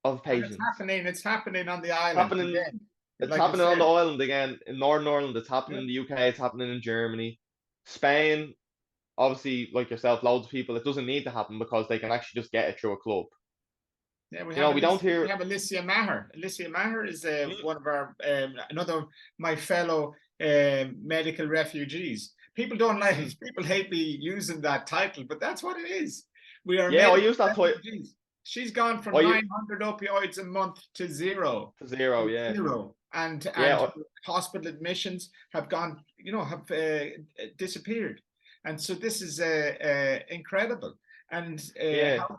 And it's patients. happening. It's happening on the island Happening again. it's Like you happening on the said. island again in Northern Ireland, it's happening Yeah, in the UK, it's happening in Germany. Spain, obviously, like yourself, loads of people, it doesn't need to happen because they can actually just get it through a club. yeah. We You have know, we don't We hear. have Alicia Maher. Alicia Maher is Mm, one of our another my fellow medical refugees. People don't like mm. people hate me using that title, but that's what it is. We are Yeah, I medical use that toy. refugees. She's gone from I use 900 opioids a month to zero. to zero, To yeah. zero. Yeah, And hospital admissions have gone, have disappeared. And so this is incredible. And yeah. how,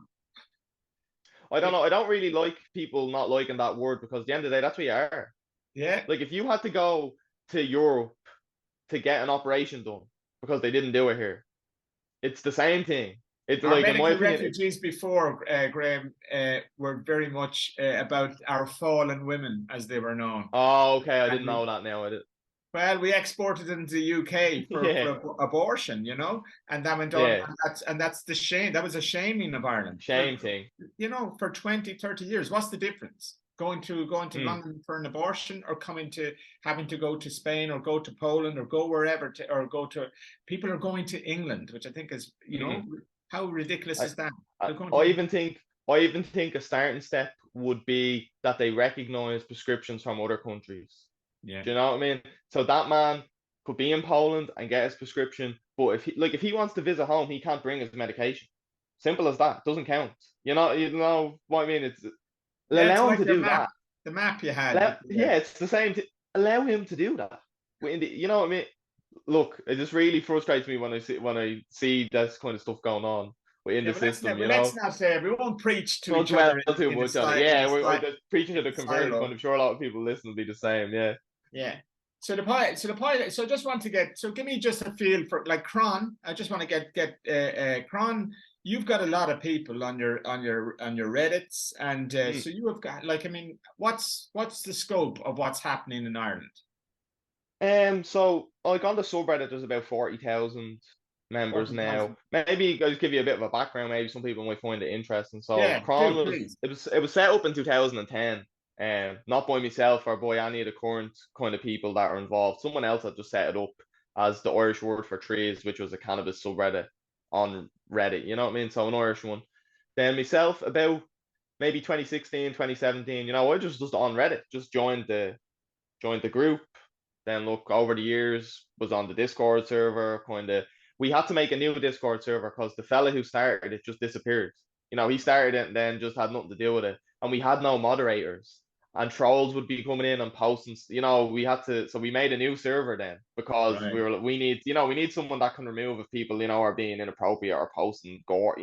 I don't know. I don't really like people not liking that word, because at the end of the day, that's what you are. yeah, Like, if you had to go to Europe to get an operation done because they didn't do it here, it's the same thing. It's our like, in my medical opinion, refugees before, Graham, were very much about our fallen women, as they were known. oh, okay, I And didn't know that now. I did. well, we exported them to the UK Yeah, for abortion, and that went on. yeah, And that's the shame. That was a shaming of Ireland shame thing. for 20, 30 years. What's the difference? Going to Mm, London for an abortion, or coming to having to go to Spain, or go to Poland, or go wherever or go to, people are going to England, which I think is, mm. how ridiculous I, is that? I, They're going I to even think, I even think a starting step would be that they recognize prescriptions from other countries. yeah. Do you know what I mean? So that man could be in Poland and get his prescription, but if he wants to visit home, he can't bring his medication. Simple as that. Doesn't count. You know what I mean? It's Yeah, it's allow him like to your do map, that. the map you had before. Yeah, it's the same. Allow him to do that. You know what I mean? Look, it just really frustrates me when I see this kind of stuff going on within Yeah, the but let's system. not. You But let's know, not say we won't preach to don't each dwell other too in a much on it. style in a Yeah, we're style just preaching to in the a converted. Kind silo. of sure a lot of people listen will be the same. Yeah. Yeah. So I just want to get. So give me just a feel for like Crainn. I just want to get Crainn. You've got a lot of people on your Reddits, and Mm. so you have got like, I mean, what's the scope of what's happening in Ireland? So like on the subreddit, there's about 40,000 members now. 40,000. Maybe I'll just give you a bit of a background. Maybe some people might find it interesting. So Yeah, Crawl do please. it was set up in 2010, not by myself or by any of the current kind of people that are involved. Someone else had just set it up as the Irish word for trees, which was a cannabis subreddit on Reddit. You know what I mean? So an Irish one. Then myself, about maybe 2016, 2017, I just on Reddit, just joined the group. Then look, over the years, was on the Discord server. We had to make a new Discord server because the fella who started it just disappeared. He started it and then just had nothing to do with it, and we had no moderators. And trolls would be coming in and posting. We had to, so we made a new server then because Right. we need someone that can remove if people are being inappropriate or posting gore,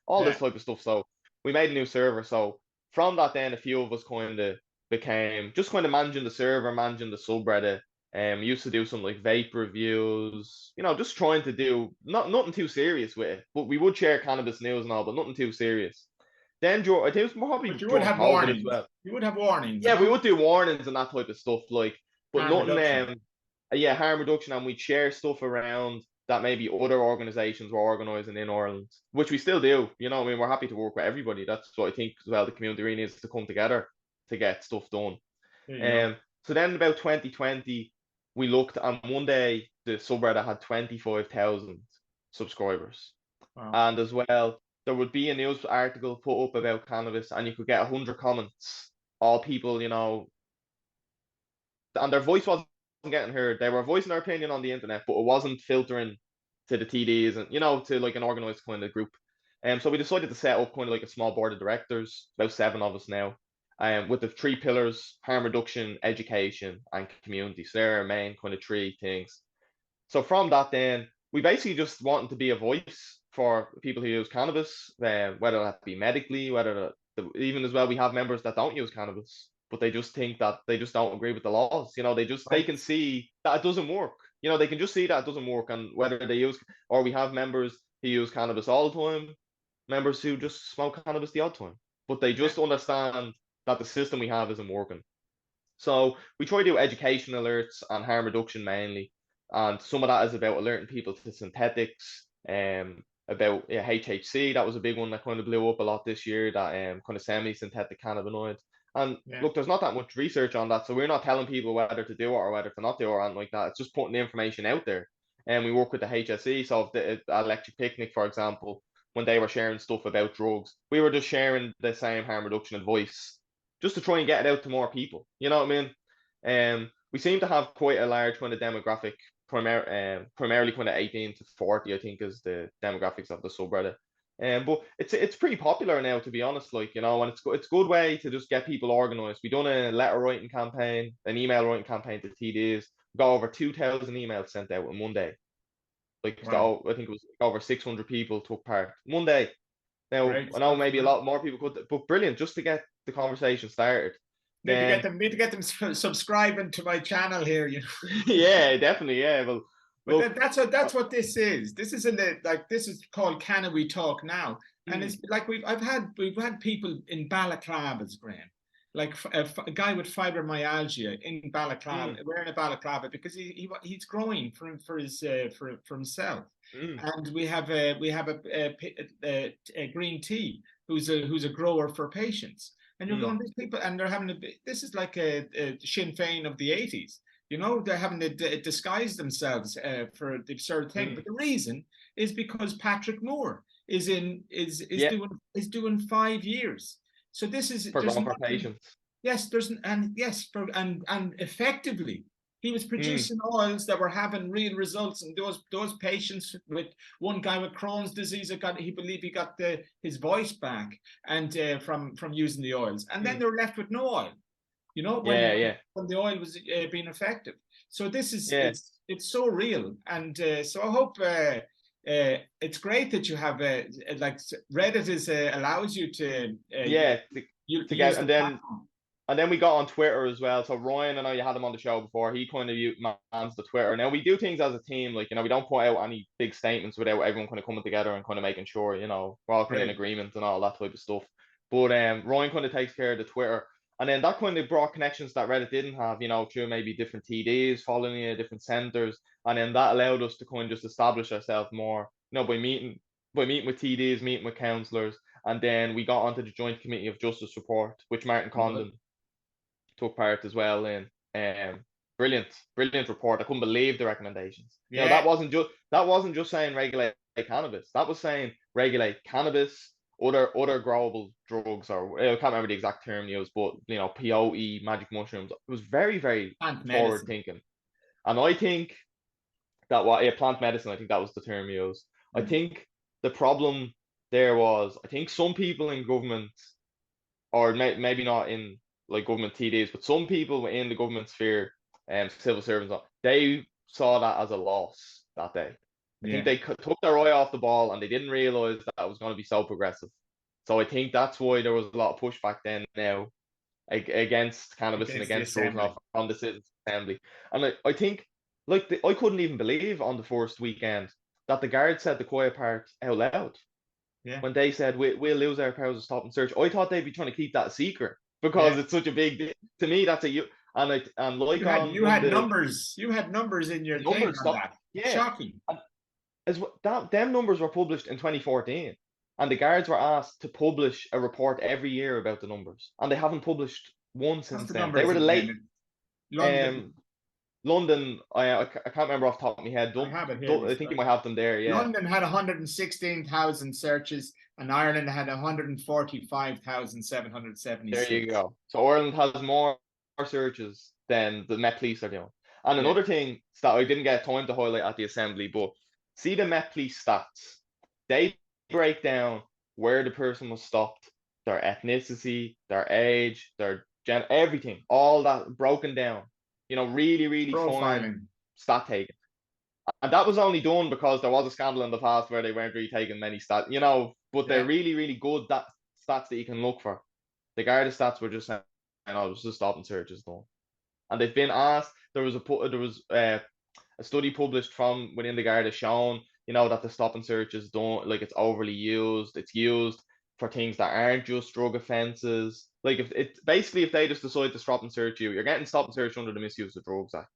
all Yeah. this type of stuff. So we made a new server. So from that, then a few of us kind of became just kind of managing the server, managing the subreddit. We used to do some like vape reviews, just trying to do nothing too serious with it, but we would share cannabis news and all, but nothing too serious. Then I think it was But probably you would during have COVID as warnings. well. You would have warnings, Yeah, we no? would do warnings and that type of stuff, like, but Harm nothing. reduction. Yeah, harm reduction, and we'd share stuff around that maybe other organisations were organising in Ireland, which we still do. I mean, we're happy to work with everybody. That's what I think as well. The community really needs to come together to get stuff done. There you go. So then about 2020, we looked, and one day the subreddit had 25,000 subscribers. Wow. And as well, there would be a news article put up about cannabis, and you could get 100 comments. All people, and their voice wasn't getting heard. They were voicing their opinion on the internet, but it wasn't filtering to the TDs and to like an organized kind of group. So we decided to set up kind of like a small board of directors, about 7 of us now, with the 3 pillars: harm reduction, education, and community. So they're our main kind of 3 things. So from that, then we basically just wanted to be a voice for people who use cannabis, whether that be medically, even as well, we have members that don't use cannabis, but they just think that they just don't agree with the laws. They Right. can see that it doesn't work. They can just see that it doesn't work, and whether they use, or we have members who use cannabis all the time, members who just smoke cannabis the odd time, but they Yeah. just understand that the system we have isn't working. So we try to do education alerts and harm reduction mainly, and some of that is about alerting people to synthetics, about HHC. That was a big one that kind of blew up a lot this year. That kind of semi-synthetic cannabinoids. And Yeah. look, there's not that much research on that, so we're not telling people whether to do it or whether to not do it or anything like that. It's just putting the information out there. And we work with the HSE. So if the Electric Picnic, for example, when they were sharing stuff about drugs, we were just sharing the same harm reduction advice just to try and get it out to more people. You know what I mean? We seem to have quite a large kind of demographic, primarily kind of 18 to 40, I think, is the demographics of the subreddit. But it's pretty popular now, to be honest. And it's a good way to just get people organised. We done a letter writing campaign, an email writing campaign to TDs. We got over 2,000 emails sent out in one day. Wow. I think it was over 600 people took part one day. Now, Great I know stuff, maybe a man. lot more people could, but brilliant, just to get the conversation started. Then, Need to get them subscribing to my channel here. yeah, definitely, yeah. Well, But look, that's what this is. This is this is called Canna We Talk Now, and mm, it's like we've had people in balaclavas, Graham, like a guy with fibromyalgia in balaclava, mm, wearing a balaclava because he's growing for his for himself, mm, and we have a green tea who's a grower for patients, and you're mm, going these people and they're having this is like a Sinn Féin of the 80s. They're having to disguise themselves for the absurd thing. mm. But the reason is because Patrick Moore Yeah, is doing 5 years. So there's forgotten for nothing. patients. Yes, and effectively he was Mm, producing oils that were having real results, and those patients with one guy with Crohn's disease, he believed he got his voice back and from using the oils, and then mm. they were left with no oil Yeah, yeah, when the oil was being effective. So this is yeah, it's so real, and so I hope it's great that you have like Reddit allows you to yeah. To use get, the and then platform. And then we got on Twitter as well. So Ryan, I know you had him on the show before. He kind of mans the Twitter. Now we do things as a team. We don't put out any big statements without everyone kind of coming together and kind of making sure, we're all kind of in Great. agreement and all that type of stuff. But Ryan kind of takes care of the Twitter. And then that kind of brought connections that Reddit didn't have, through maybe different TDs following you, different centers. And then that allowed us to kind of just establish ourselves more, by meeting with TDs, meeting with councillors. And then we got onto the Joint Committee of Justice report, which Martin Good. Condon took part as well in. Brilliant, brilliant report. I couldn't believe the recommendations. Yeah. That wasn't just saying regulate cannabis. That was saying regulate cannabis other growable drugs, or I can't remember the exact term used, but peyote, magic mushrooms. It was very, very Plant forward medicine. thinking, and I think that what plant medicine. I think that was the term used. I Mm. think the problem there was, I think some people in government, or maybe not in like government TDs, but some people in the government sphere and civil servants, they saw that as a loss that day. I think Yeah. they took their eye off the ball and they didn't realize that it was going to be so progressive. So I think that's why there was a lot of pushback then now against cannabis and Against the against drugs now assembly. from the citizens assembly. And I think like I couldn't even believe on the first weekend that the guards said the quiet part out loud Yeah. when they said we'll lose our powers of stop and search. I thought they'd be trying to keep that a secret because Yeah. it's such a big deal. To me, that's and like on You one of had the numbers. You had numbers in your thing numbers on stop. that. Yeah, Shocking. and that them numbers were published in 2014, and the guards were asked to publish a report every year about the numbers, and they haven't published one What's since the then. They numbers were the late. again? London. Um, London, I can't remember off the top of my head. I have it here I think you beside might me. have them there. Yeah, London had 116,000 searches, and Ireland had there you 145,776. go. So Ireland has more searches than the Met Police are doing. And Yeah. another thing that I didn't get time to highlight at the assembly, but see the Met Police stats. They break down where the person was stopped, their ethnicity, their age, their everything, all that broken down. Really, really fine Profiling. stat taking. And that was only done because there was a scandal in the past where they weren't really taking many stats, but they're Yeah. really, really good stats that you can look for. The Garda stats were just saying, it was just stop and search is done. And they've been asked, there was a study published from within the Garda showing, that the stop and search is done, like it's overly used, it's used for things that aren't just drug offences. Like if they just decide to stop and search you, you're getting stop and search under the Misuse of Drugs Act.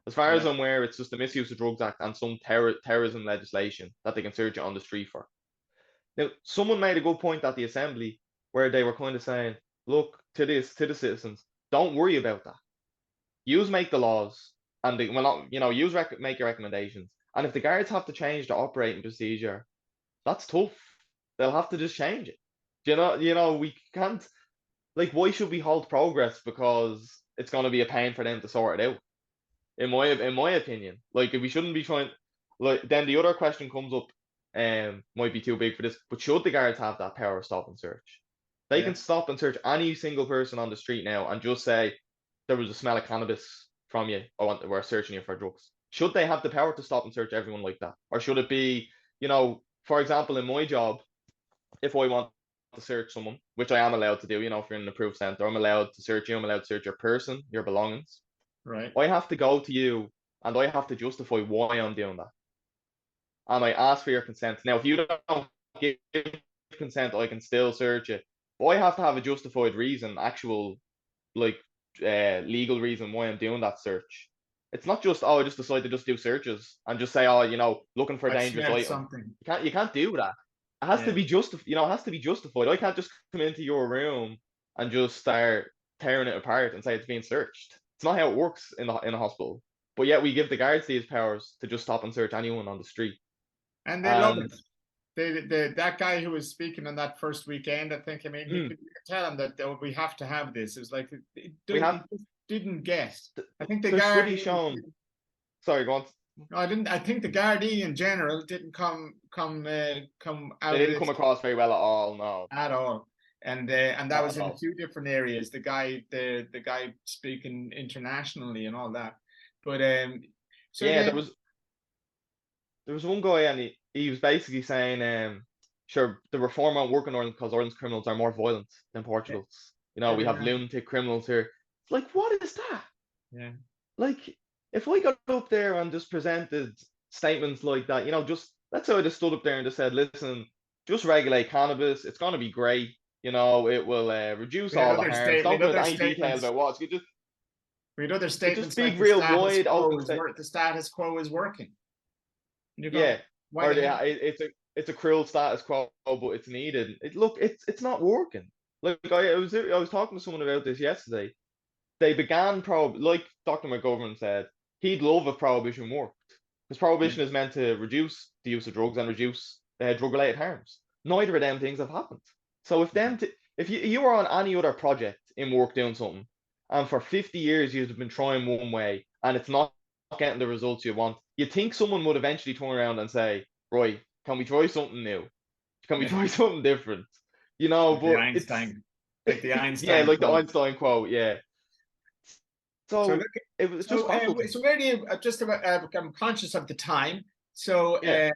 As far as Yeah. I'm aware, it's just the Misuse of Drugs Act and some terrorism legislation that they can search you on the street for. Now, someone made a good point at the assembly where they were kind of saying, look, to the citizens, don't worry about that. Use make the laws and they, well, not, use make your recommendations. And if the guards have to change their operating procedure, that's tough. They'll have to just change it. We can't, like, why should we halt progress because it's going to be a pain for them to sort it out? In my opinion, like if we shouldn't be trying, like then the other question comes up, might be too big for this, but should the guards have that power of stop and search? They Yeah. can stop and search any single person on the street now and just say there was a smell of cannabis from you. We're searching you for drugs. Should they have the power to stop and search everyone like that, or should it be, for example, in my job, if I want to search someone, which I am allowed to do, if you're in an approved center, I'm allowed to search you. I'm allowed to search your person, your belongings. Right. I have to go to you and I have to justify why I'm doing that. And I ask for your consent. Now, if you don't give consent, I can still search it. But I have to have a justified reason, actual, like, legal reason why I'm doing that search. It's not just, I just decide to just do searches and just say, looking for a I dangerous smelled item. something. You can't do that. It has to Yeah. be it has to be justified. I can't just come into your room and just start tearing it apart and say it's being searched. It's not how it works in a hospital. But yet we give the guards these powers to just stop and search anyone on the street. And they love And it. That guy who was speaking on that first weekend, I think, I mean, mm, you could tell him that we have to have this. It was like we he have just didn't get. I think the there's studies Gardaí. shown. Sorry, go on. No, I didn't. I think the Gardaí in general didn't come They out of didn't come this across very well at all. No, at all. And that not was at in all. two different areas. The guy speaking internationally and all that. But so Yeah, yeah, there was one guy and he was basically saying, sure, the reform won't work in Ireland because Ireland's criminals are more violent than yeah, Portugal's. We every have man. lunatic criminals here. It's like, what is that? Yeah, Like, if I got up there and just presented statements like that, just let's say I just stood up there and just said, listen, just regulate cannabis. It's going to be great. It will reduce all the harms. we Don't had go into other any detail statements. about what. We had other It just statements like big, real wide open state. the status quo is working. And you're going, Yeah, why or the hell? it's a cruel status quo, but it's needed. It's not working. Like I was talking to someone about this yesterday. They began like Dr. McGovern said, he'd love if prohibition worked because Yeah, prohibition is meant to reduce the use of drugs and reduce drug-related harms. neither of them things have happened. So if you were on any other project in work doing something, and for 50 years you've been trying one way and it's not getting the results you want, you think someone would eventually turn around and say, right, can we try something new? Can we Yeah. try something different? You know, Like the but it's Einstein, like the yeah, Einstein like the quote. Einstein quote, yeah. So So look, it was just baffled. so where do you just about? I'm conscious of the time. So Yeah.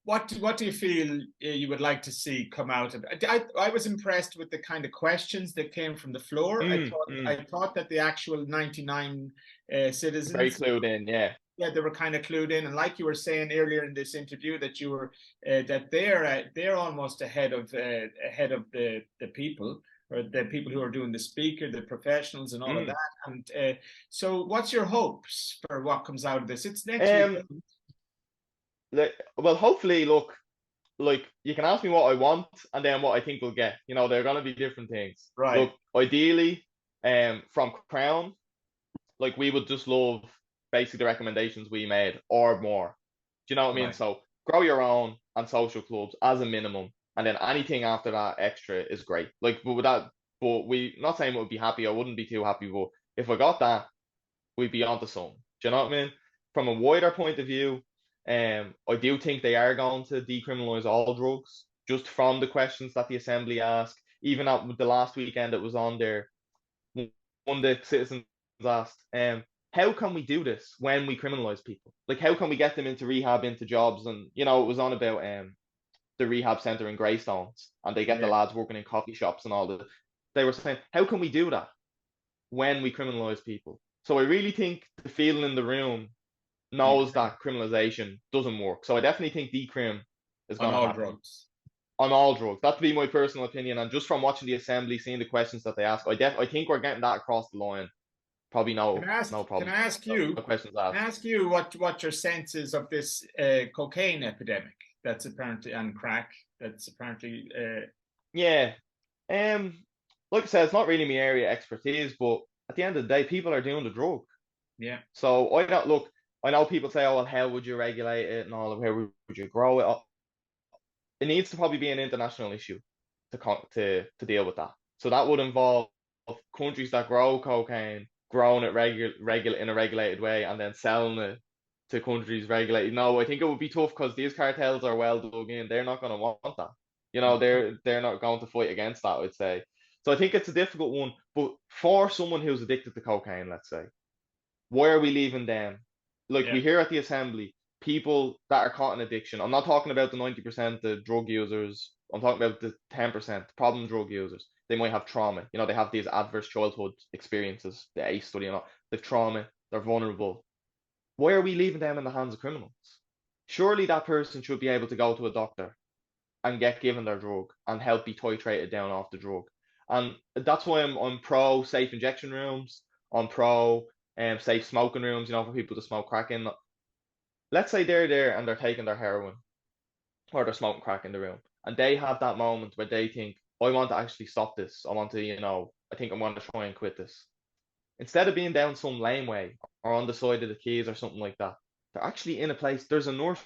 what do you feel you would like to see come out of it? I was impressed with the kind of questions that came from the floor. I thought that the actual 99 Very citizens, clued in, yeah. yeah, they were kind of clued in, and like you were saying earlier in this interview, that you were that they're almost ahead of the people, or the people who are doing the speaker, the professionals, and all of that. And so, what's your hopes for what comes out of this? It's next week. Um, well, hopefully, look, like you can ask me what I want and then what I think we'll get. You know, they're gonna be different things. Right, Look, ideally, from Crainn, like we would just love basically the recommendations we made or more. Do you know what I mean? right. So grow your own and social clubs as a minimum, and then anything after that extra is great. Like, but with that, but we not saying we'd be happy. I wouldn't be too happy, but if I got that, we'd be onto something. Do you know what I mean? From a wider point of view, I do think they are going to decriminalise all drugs, just from the questions that the Assembly asked. Even at the last weekend it was on there, one of the citizens asked, how can we do this when we criminalise people? Like, how can we get them into rehab, into jobs? And, you know, it was on about the rehab centre in Greystones, and they get the Yeah, lads working in coffee shops and all that. They were saying, how can we do that when we criminalise people? So I really think the feeling in the room knows yeah. that criminalization doesn't work. So I definitely think decrim is On going to all happen drugs. on all drugs. That'd be my personal opinion. And just from watching the assembly, seeing the questions that they ask, I think we're getting that across the line. Probably no Can problem. I ask No, you? no questions Can I asked. ask you what your sense is of this cocaine epidemic that's apparently, and crack, that's apparently Yeah. Um, like I said, it's not really my area of expertise, but at the end of the day, people are doing the drug. yeah, So I don't look. I know people say, "Oh, well, how would you regulate it and all of how would you grow it?" It needs to probably be an international issue to deal with that. So that would involve countries that grow cocaine, growing it in a regulated way, and then selling it to countries regulated. No, I think it would be tough because these cartels are well dug in. They're not going to want that. You know, they're not going to fight against that, I'd say. So I think it's a difficult one. But for someone who's addicted to cocaine, let's say, why are we leaving them? Like yeah, we hear at the assembly, people that are caught in addiction. I'm not talking about the 90% the drug users. I'm talking about the 10% problem drug users. They might have trauma. You know, they have these adverse childhood experiences, the ACE study and all. They've trauma, they're vulnerable. Why are we leaving them in the hands of criminals? Surely that person should be able to go to a doctor and get given their drug and help be titrated down off the drug. And that's why I'm pro safe injection rooms. I'm pro safe smoking rooms, you know, for people to smoke crack in. Let's say they're there and they're taking their heroin or they're smoking crack in the room, and they have that moment where they think, I want to actually stop this. I want to, you know, I think I'm going to try and quit this. Instead of being down some laneway or on the side of the quays or something like that, they're actually in a place. There's a nurse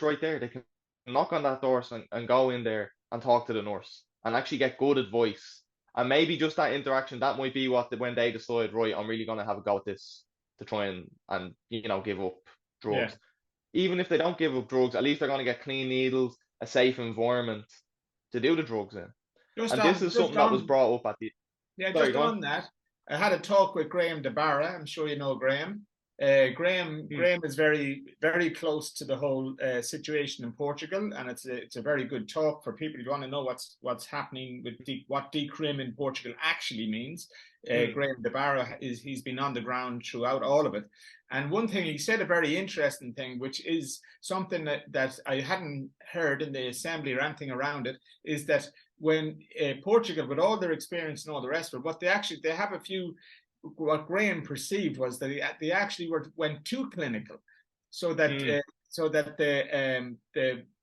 right there. They can knock on that door and go in there and talk to the nurse and actually get good advice. And maybe just that interaction, that might be when they decide, right, I'm really going to have a go at this to try and you know, give up yeah. drugs. Even if they don't give up drugs, at least they're going to get clean needles, a safe environment to do the drugs in. Just And this on, is something that was brought up at the. yeah, Sorry, just go on. on that. I had a talk with Graham DeBarra. I'm sure you know Graham. Hmm. Graham is very very close to the whole situation in Portugal, and it's a very good talk for people who want to know what's happening with what decrim in Portugal actually means. Hmm. Graham DeBarra he's been on the ground throughout all of it, and one thing he said, a very interesting thing, which is something that I hadn't heard in the assembly or anything around it, is that when Portugal, with all their experience and all the rest of it, what they have a few. What Graham perceived was that they actually went too clinical, so that Hmm.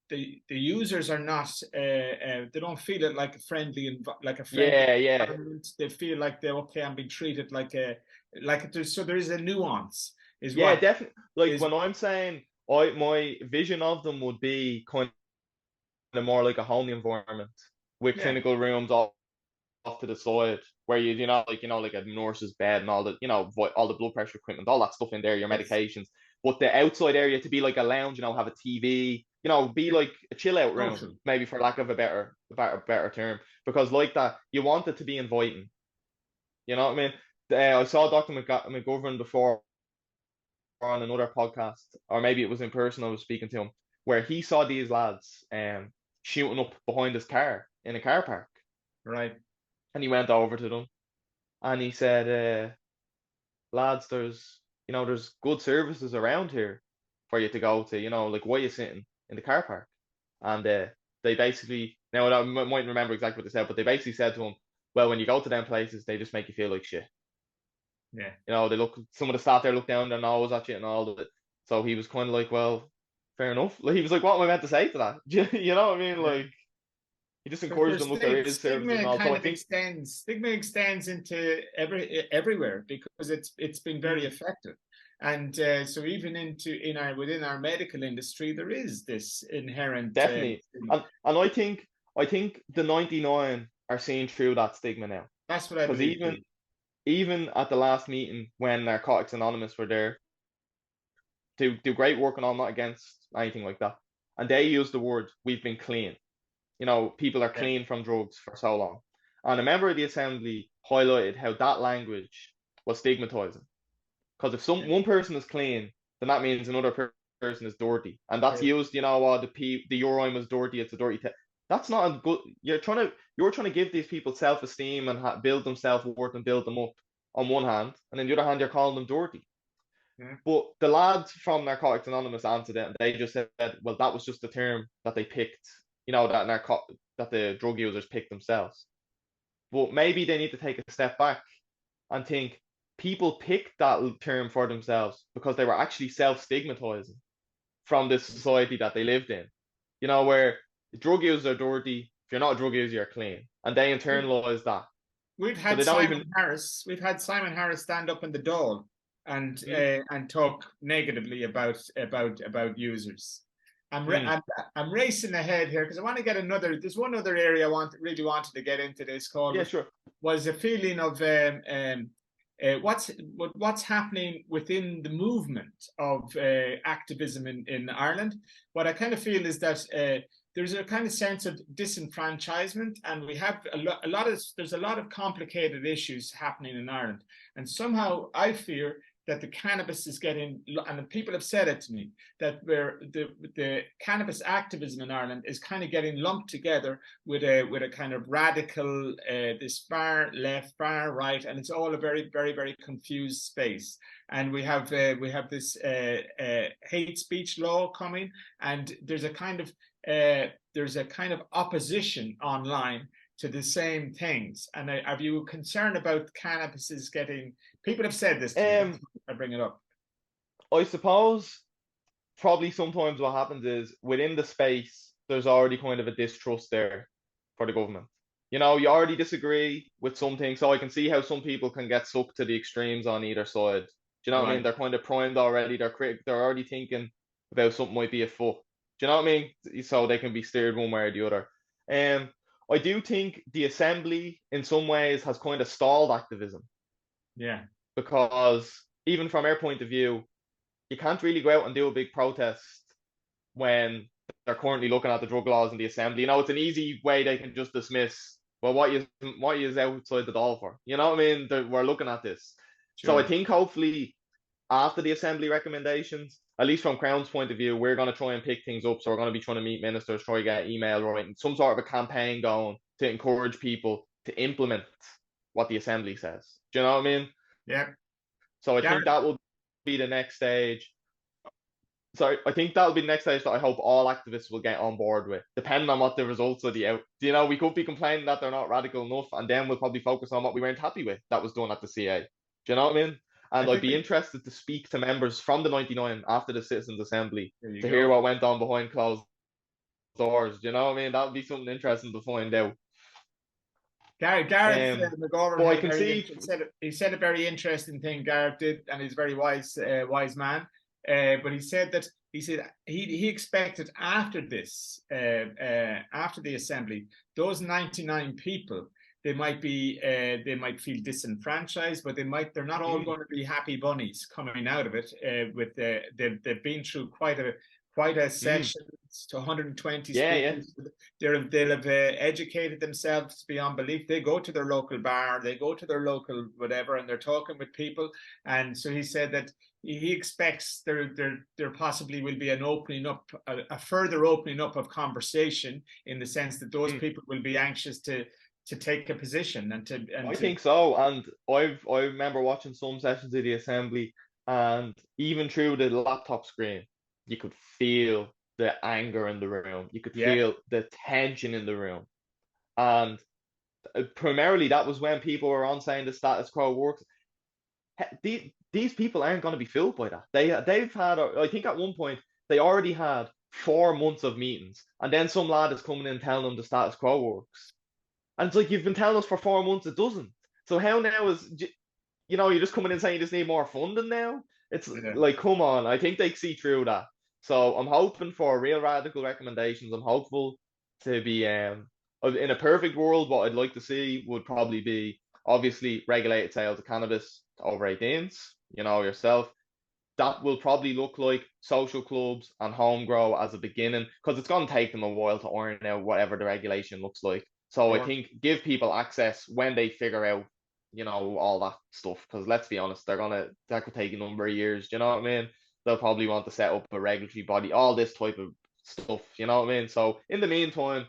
the users are not they don't feel it like a friendly Yeah, yeah. environment. They feel like they're okay and being treated like there's so there is a nuance is Yeah, what. definitely. Like Is when I'm saying, I my vision of them would be kind of more like a home environment with Yeah. clinical rooms off to the side where like a nurse's bed and all the all the blood pressure equipment, all that stuff in there, your Yes. medications. But the outside area to be like a lounge, have a TV, be like a chill out room, Social. maybe for lack of a better term, because like that, you want it to be inviting. You know what I mean? I saw Dr. McGovern before on another podcast, or maybe it was in person. I was speaking to him where he saw these lads shooting up behind his car in a car park, Right. and he went over to them and he said, "Lads, there's good services around here for you to go to. Like why are you sitting in the car park?" And they basically, now I mightn't remember exactly what they said, but they basically said to him, "Well, when you go to them places, they just make you feel like shit. Yeah. Some of the staff there look down their nose at you and all of it." So he was kind of like, "Well, fair enough." Like he was like, "What am I meant to say to that?" You know what I mean? Yeah. Like he just encouraged them. Look, there is services and Stigma all. So kind I of think, extends into everywhere because it's been very mm, effective, and so even within our medical industry there is this inherent definitely, stigma. and I think the 99 are seeing through that stigma now, That's what I because believe even too. even at the last meeting when Narcotics Anonymous were there to do great work, and I'm not against anything like that, and they used the word "we've been clean." People are Yeah. clean from drugs for so long. And a member of the assembly highlighted how that language was stigmatizing. Because if Yeah. one person is clean, then that means another person is dirty. And that's Sure. used, the urine was dirty, it's a dirty That's not a good. You're trying to give these people self-esteem and build them self-worth and build them up on one hand, and on the other hand, you're calling them dirty. Yeah. But the lads from Narcotics Anonymous answered it, and they just said, "Well, that was just the term that they picked. That the drug users picked themselves." But maybe they need to take a step back and think people picked that term for themselves because they were actually self-stigmatizing from this society that they lived in. Where drug users are dirty. If you're not a drug user, you're clean, and they internalize that, We've so had they don't Simon even. Harris. We've had Simon Harris stand up in the Dáil Mm, and talk negatively about users. I'm mm, I'm racing ahead here because I want to get another. There's one other area I really wanted to get into this call yeah, sure. was a feeling of what's happening within the movement of activism in Ireland. What I kind of feel is that there's a kind of sense of disenfranchisement, and we have there's a lot of complicated issues happening in Ireland, and somehow I fear that the cannabis is getting, and people have said it to me, that where the cannabis activism in Ireland is kind of getting lumped together with a kind of radical, this far left, far right, and it's all a very, very, very confused space. And we have this hate speech law coming, and there's a kind of opposition online to the same things. And are you concerned about cannabis is getting? People have said this to me. That's Um, why I bring it up. I suppose probably sometimes what happens is within the space, there's already kind of a distrust there for the government. You already disagree with something, so I can see how some people can get sucked to the extremes on either side. Do you know what I mean? Right. They're kind of primed already. They're already thinking about something might be afoot. Do you know what I mean? So they can be steered one way or the other. Um, I do think the assembly, in some ways, has kind of stalled activism, Yeah. because even from our point of view, you can't really go out and do a big protest when they're currently looking at the drug laws in the assembly. It's an easy way they can just dismiss. Well, what is outside the door for? You know what I mean? We're looking at this. So I Sure. think hopefully after the assembly recommendations, at least from Crown's point of view, we're going to try and pick things up. So we're going to be trying to meet ministers, try to get email right, and some sort of a campaign going to encourage people to implement what the assembly says. Do you know what I mean? Yeah. So I think Gareth, that will be the next stage. So I think that'll be the next stage that I hope all activists will get on board with, depending on what the results of the out. We could be complaining that they're not radical enough, and then we'll probably focus on what we weren't happy with that was done at the CA. Do you know what I mean? I And I'd think be interested to speak to members from the 99 after the Citizens Assembly there you to hear go. what went on behind closed doors. Do you know what I mean? That would be something interesting to find out. Gareth McGovern But I had a can very see. he said a very interesting thing. Gareth did, and he's a very wise man. But he said that he said he expected after this, after the assembly, those 99 people, they might feel disenfranchised, but they're not all going to be happy bunnies coming out of it. They've been through quite a session to 120 Yeah, yeah. speakers. They'll have educated themselves beyond belief. They go to their local bar, they go to their local whatever, and they're talking with people. And so he said that he expects there possibly will be an opening up, a further opening up of conversation, in the sense that those people will be anxious to take a position I think so. And I remember watching some sessions of the assembly, and even through the laptop screen, you could feel the anger in the room. You could yeah, feel the tension in the room. And primarily that was when people were on saying the status quo works. These people aren't going to be fooled by that. They've had, I think at one point they already had 4 months of meetings, and then some lad is coming in telling them the status quo works. And it's like, you've been telling us for 4 months it doesn't. So how now you're just coming in saying you just need more funding now? It's yeah. like, come on. I think they see through that. So I'm hoping for real radical recommendations. I'm hopeful to be in a perfect world, what I'd like to see would probably be obviously regulated sales of cannabis to over 18s, yourself. That will probably look like social clubs and home grow as a beginning, because it's going to take them a while to iron out whatever the regulation looks like. So I Sure. think give people access when they figure out, all that stuff. Because let's be honest, that could take a number of years. Do you know what I mean? They'll probably want to set up a regulatory body, all this type of stuff. You know what I mean? So in the meantime,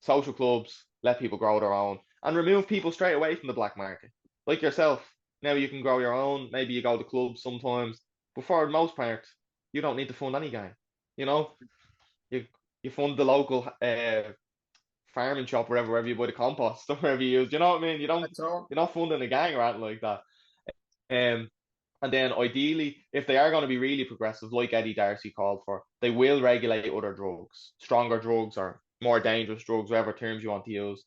social clubs, let people grow their own, and remove people straight away from the black market. Like yourself, now you can grow your own. Maybe you go to clubs sometimes, but for the most part, you don't need to fund any gang. You know, you you fund the local farming shop wherever you buy the compost or wherever you use. You know what I mean? That's all. You're not funding a gang or anything like that. Um, and then ideally, if they are going to be really progressive, like Eddie Darcy called for, they will regulate other drugs, stronger drugs or more dangerous drugs, whatever terms you want to use.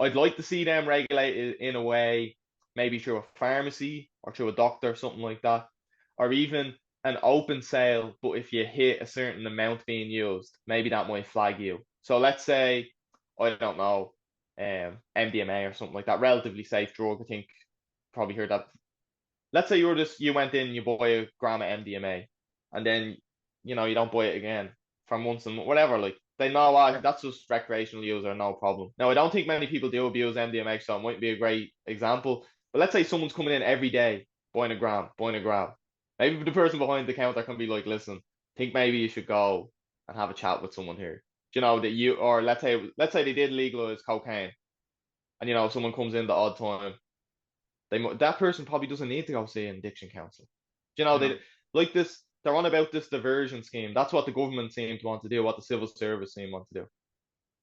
I'd like to see them regulated in a way, maybe through a pharmacy or through a doctor, something like that, or even an open sale. But if you hit a certain amount being used, maybe that might flag you. So let's say, I don't know, MDMA or something like that, relatively safe drug. I think probably heard that. Let's say you went in, you buy a gram of MDMA, and then you don't buy it again for months and whatever. Like, they know that's just recreational use or no problem. Now I don't think many people do abuse MDMA, so it might be a great example. But let's say someone's coming in every day buying a gram, buying a gram. Maybe the person behind the counter can be like, listen, think maybe you should go and have a chat with someone here. That or let's say they did legalize cocaine, and someone comes in the odd time, that person probably doesn't need to go see an addiction counselor. They No. like this. They're on about this diversion scheme. That's what the government seemed to want to do, what the civil service seemed to want to do.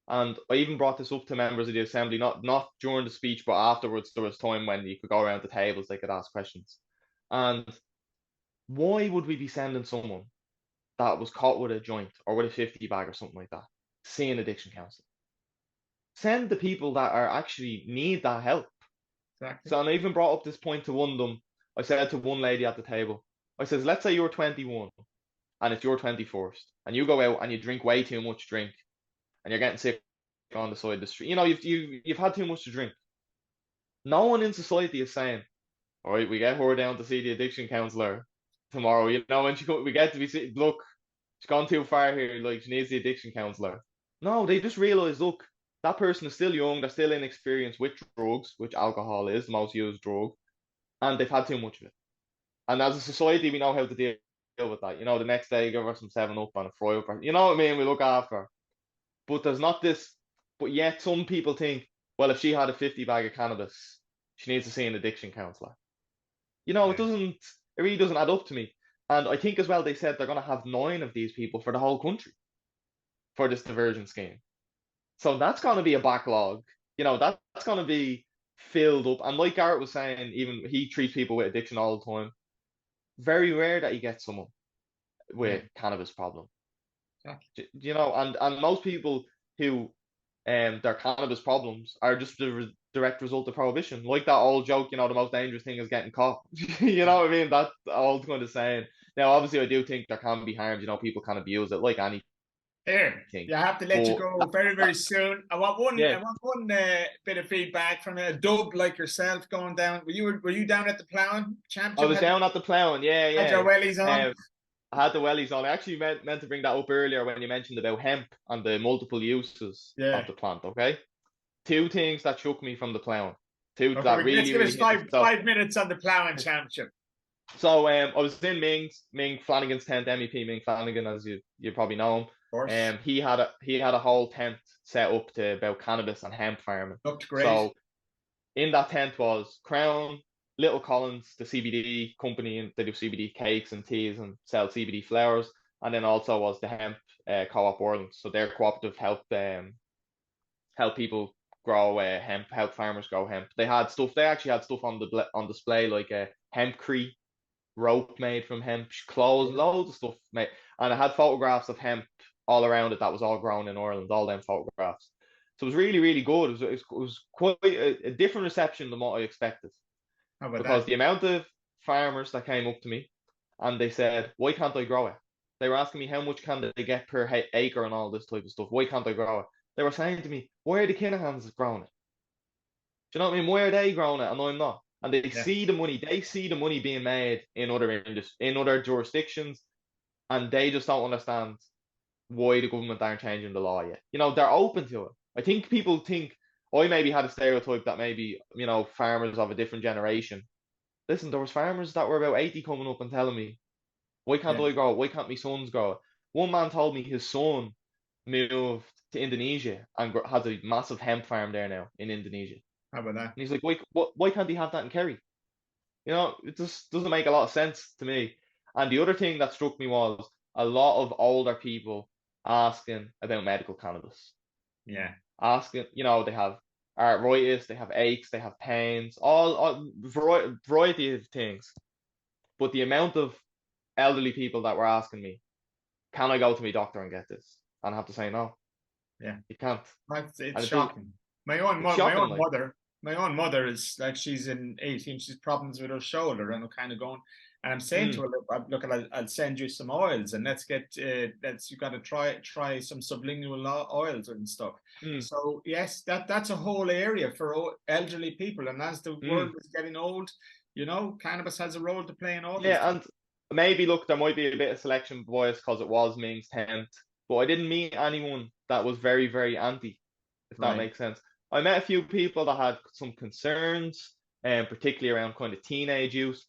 And I even brought this up to members of the assembly, not during the speech, but afterwards. There was time when you could go around the tables, they could ask questions. And why would we be sending someone that was caught with a joint or with a 50 bag or something like that, see an addiction counselor? Send the people that are actually need that help. Exactly. So, and I even brought up this point to one of them. I said to one lady at the table, I says, let's say you're 21 and it's your 21st, and you go out and you drink way too much drink, and you're getting sick on the side of the street. You've had too much to drink. No one in society is saying, all right, we get her down to see the addiction counselor tomorrow. When we get to be, look, she's gone too far here. Like, she needs the addiction counselor. No, they just realize, look, that person is still young. They're still inexperienced with drugs, which alcohol is the most used drug, and they've had too much of it. And as a society, we know how to deal with that. The next day, give her some 7-Up and a fry up. You know what I mean? We look after her. But there's not this. But yet, some people think, well, if she had a 50 bag of cannabis, she needs to see an addiction counselor. It Yeah. doesn't. It really doesn't add up to me. And I think as well, they said they're going to have 9 of these people for the whole country for this diversion scheme. So that's going to be a backlog. That's going to be filled up. And like Garrett was saying, even he treats people with addiction all the time. Very rare that you get someone Yeah. with cannabis problem. Exactly. And most people who their cannabis problems are just the direct result of prohibition. Like that old joke, the most dangerous thing is getting caught. You know what I mean? That old kind of saying. Now, obviously, I do think there can be harms. You know, people can abuse it like anything. Here, yeah, I have to let you But go very, very soon. I want one. I yeah, want one bit of feedback from a dub like yourself going down. Were you down at the ploughing I championship? was down at the ploughing. Yeah, Had your yeah. wellies on? I had the wellies on. I actually meant to bring that up earlier when you mentioned about hemp and the multiple uses Yeah. of the plant. Okay, two things that shook me from the ploughing. Two Okay, that let's really, give really us hit me. five minutes on the ploughing championship. So I was in Ming Flanagan's tent, MEP Ming Flanagan, as you probably know him. Of course, He had a whole tent set up to about cannabis and hemp farming. looked great. So in that tent was Crainn, Little Collins, the CBD company, and they do CBD cakes and teas and sell CBD flowers, and then also was the hemp co-op Ireland. So their cooperative help people grow hemp, help farmers grow hemp. They had stuff. They actually had stuff on display like hempcrete rope made from hemp, clothes, loads of stuff made, and I had photographs of hemp all around it that was all grown in Ireland, all them photographs. So it was really, really good. It was quite a different reception than what I expected, How about because that? the amount of farmers that came up to me and they said, "Why can't I grow it?" They were asking me how much can they get per acre and all this type of stuff. Why can't I grow it? They were saying to me, "Why are the Kinahans growing it? Do you know what I mean? Why are they growing it and I'm not?" And they Yeah, see the money. They see the money being made in other jurisdictions, and they just don't understand why the government aren't changing the law yet. You know, they're open to it. I think people think I maybe had a stereotype that maybe farmers of a different generation. Listen, there was farmers that were about 80 coming up and telling me, "Why can't yeah. I grow it? Why can't my sons grow it?" One man told me his son moved to Indonesia and has a massive hemp farm there now in Indonesia. How about that? And he's like, why can't he have that in Kerry? You know, it just doesn't make a lot of sense to me. And the other thing that struck me was a lot of older people asking about medical cannabis. Yeah, Asking, they have arthritis, they have aches, they have pains, all variety of things. But the amount of elderly people that were asking me, "Can I go to my doctor and get this?" And I have to say no, yeah. you can't. It's And it does. shocking. My own It's my shocking, own like. mother. My own mother is like she's in 18. She's problems with her shoulder, and I'm kind of going. And I'm saying to Mm, her, look, I'll send you some oils, and let's you got to try some sublingual oils and stuff. mm, So yes, that's a whole area for elderly people, and as the mm. world is getting old, cannabis has a role to play in all these Yeah, things. and maybe look, there might be a bit of selection bias because it was Ming's 10th, but I didn't meet anyone that was very, very anti, if that Right. makes sense. I met a few people that had some concerns, and particularly around kind of teenage use.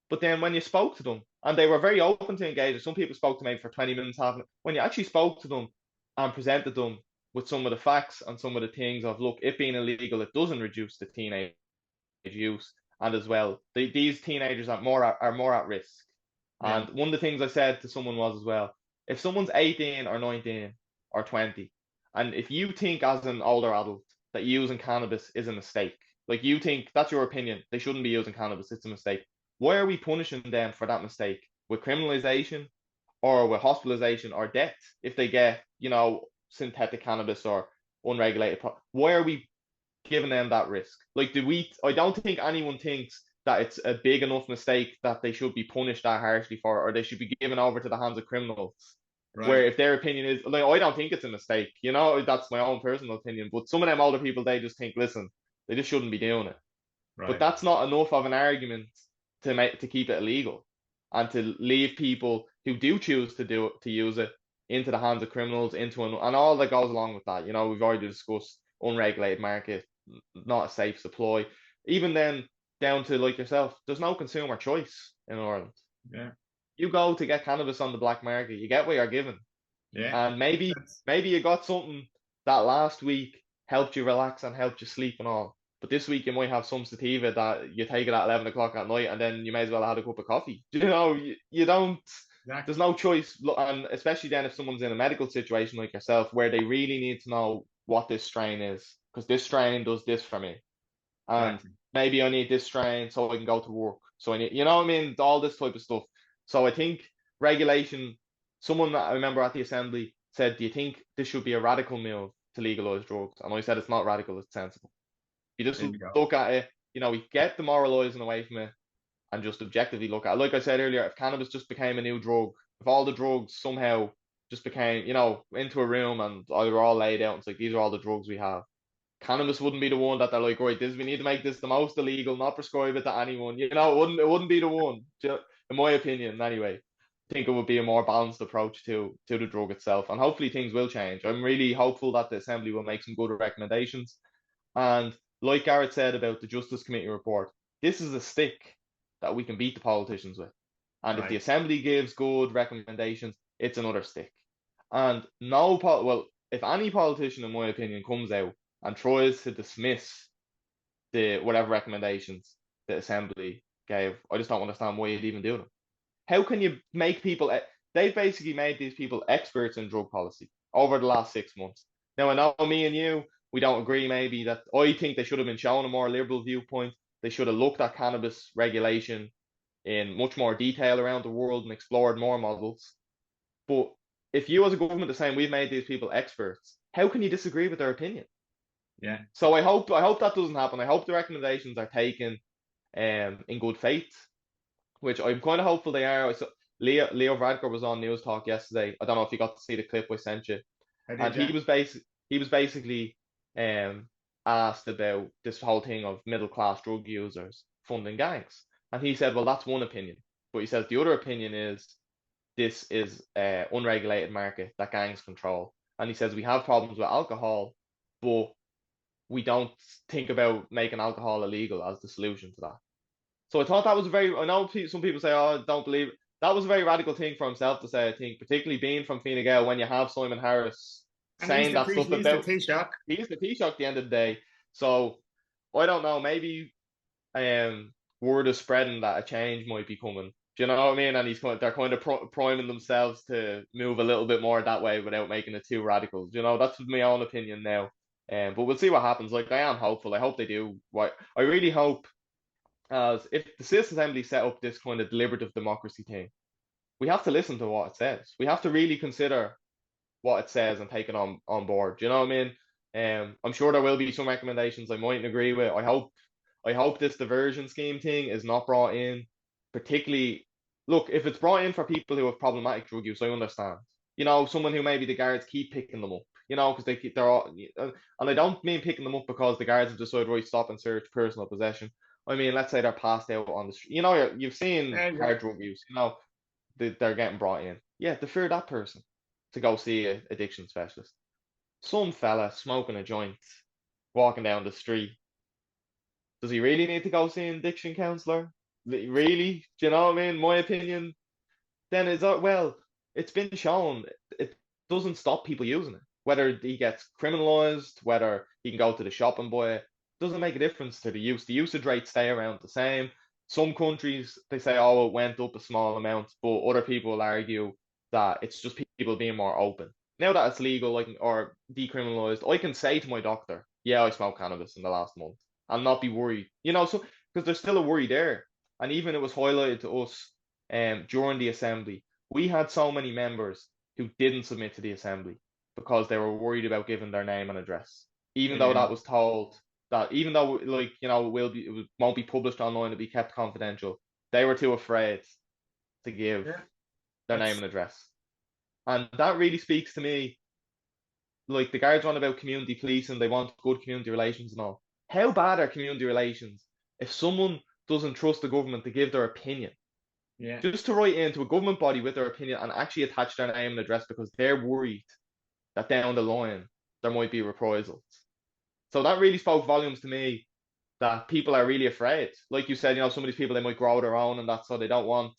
But then when you spoke to them, and they were very open to engage, some people spoke to me for 20 minutes, half an hour. When you actually spoke to them and presented them with some of the facts and some of the things of, look, it being illegal, it doesn't reduce the teenage use, and as well, these teenagers are more at risk. Yeah. And one of the things I said to someone was as well, if someone's 18 or 19 or 20, and if you think as an older adult that using cannabis is a mistake, like you think that's your opinion, they shouldn't be using cannabis, it's a mistake. Why are we punishing them for that mistake with criminalization or with hospitalization or death if they get, synthetic cannabis or unregulated? Why are we giving them that risk? Like, I don't think anyone thinks that it's a big enough mistake that they should be punished that harshly for, or they should be given over to the hands of criminals. Where Right. if their opinion is, like, I don't think it's a mistake, that's my own personal opinion. But some of them older people, they just think, listen, they just shouldn't be doing it. But Right. that's not enough of an argument to keep it illegal and to leave people who do choose to use it into the hands of criminals, and all that goes along with that. We've already discussed unregulated market, not a safe supply. Even then, down to like yourself, there's no consumer choice in Ireland. Yeah. You go to get cannabis on the black market, you get what you're given, Yeah. and maybe That's maybe you got something that last week helped you relax and helped you sleep and all. But this week you might have some sativa that you take it at 11 o'clock at night, and then you may as well have a cup of coffee. You don't. There's exactly. no choice, and especially then if someone's in a medical situation like yourself, where they really need to know what this strain is, because this strain does this for me, and Exactly. maybe I need this strain so I can go to work. So I need, what I mean, all this type of stuff. So I think regulation. Someone that I remember at the assembly said, "Do you think this should be a radical move to legalize drugs?" And I said, "It's not radical; it's sensible. You just There you go. look at it. We get demoralizing away from it. and just objectively look at it. Like I said earlier, if cannabis just became a new drug, if all the drugs somehow just became, into a room and they were all laid out, and it's like, these are all the drugs we have. Cannabis wouldn't be the one that they're like, right, we need to make this the most illegal, not prescribe it to anyone. It wouldn't be the one, in my opinion, anyway. I think it would be a more balanced approach to the drug itself, and hopefully things will change. I'm really hopeful that the Assembly will make some good recommendations. And like Garrett said about the Justice Committee report, this is a stick that we can beat the politicians with. And if the Right. Assembly gives good recommendations, it's another stick. And if any politician, in my opinion, comes out and tries to dismiss the whatever recommendations the Assembly gave, I just don't understand why you'd even do them. How can you make people? They've basically made these people experts in drug policy over the last 6 months. Now, I know me and you, we don't agree. Maybe that I think they should have been shown a more liberal viewpoint. They should have looked at cannabis regulation in much more detail around the world and explored more models. But if you as a government are saying we've made these people experts, how can you disagree with their opinion? Yeah. So I hope that doesn't happen. I hope the recommendations are taken in good faith, which I'm kind of hopeful they are. So Leo Varadkar was on News Talk yesterday. I don't know if you got to see the clip I sent you, I and did. Yeah. he was basically asked about this whole thing of middle class drug users funding gangs, and he said, well, that's one opinion, but he says the other opinion is this is an unregulated market that gangs control, and he says we have problems with alcohol, but we don't think about making alcohol illegal as the solution to that. So I thought that was I know some people say, oh, don't believe it. That was a very radical thing for himself to say, I think, particularly being from Fine Gael, when you have Simon Harris And he's saying the that stuff he's the about, Taoiseach. he's the Taoiseach at the end of the day. So I don't know, maybe word is spreading that a change might be coming. Do you know what I mean? And they're kind of priming themselves to move a little bit more that way without making it too radical. That's my own opinion now. But we'll see what happens. Like, I am hopeful. I hope they do. I really hope, as if the Citizen Assembly set up this kind of deliberative democracy thing, we have to listen to what it says. We have to really consider what it says and take it on board. Do you know what I mean? I'm sure there will be some recommendations I mightn't agree with. I hope this diversion scheme thing is not brought in, particularly. Look, if it's brought in for people who have problematic drug use, I understand. Someone who maybe the guards keep picking them up. Because they're all, and I don't mean picking them up because the guards have decided, right, stop and search personal possession. I mean, let's say they're passed out on the street. You've seen Yeah. hard drug use. They're getting brought in. Yeah, defer that person to go see an addiction specialist. Some fella smoking a joint, walking down the street. Does he really need to go see an addiction counselor? Really? Do you know what I mean? My opinion. Then it's been shown it doesn't stop people using it. Whether he gets criminalized, whether he can go to the shop and buy it, doesn't make a difference to the use. The usage rates stay around the same. Some countries, they say, oh, it went up a small amount, but other people will argue that it's just people being more open. Now that it's legal, or decriminalized, I can say to my doctor, yeah, I smoked cannabis in the last month, and not be worried. So because there's still a worry there. And even it was highlighted to us during the assembly, we had so many members who didn't submit to the assembly because they were worried about giving their name and address, even though Yeah. that was told that, even though, it won't be published online, it'll be kept confidential. They were too afraid to give Yeah. their name That's and address, and that really speaks to me. Like, the guards want about community policing, they want good community relations and all. How bad are community relations if someone doesn't trust the government to give their opinion? yeah. Just to write into a government body with their opinion and actually attach their name and address because they're worried that down the line there might be reprisals. So that really spoke volumes to me, that people are really afraid. Like you said, some of these people, they might grow their own and that's what they don't want.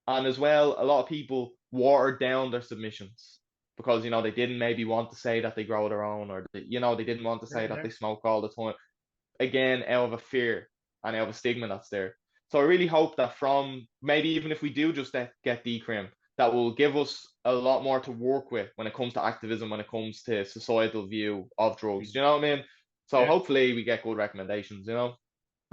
And as well, a lot of people watered down their submissions because, they didn't maybe want to say that they grow their own, or they didn't want to say that Yeah. they smoke all the time. Again, out of a fear and out of a stigma that's there. So I really hope that, from maybe even if we do just get decrim, that will give us a lot more to work with when it comes to activism, when it comes to societal view of drugs. Do you know what I mean? So Yeah. hopefully we get good recommendations.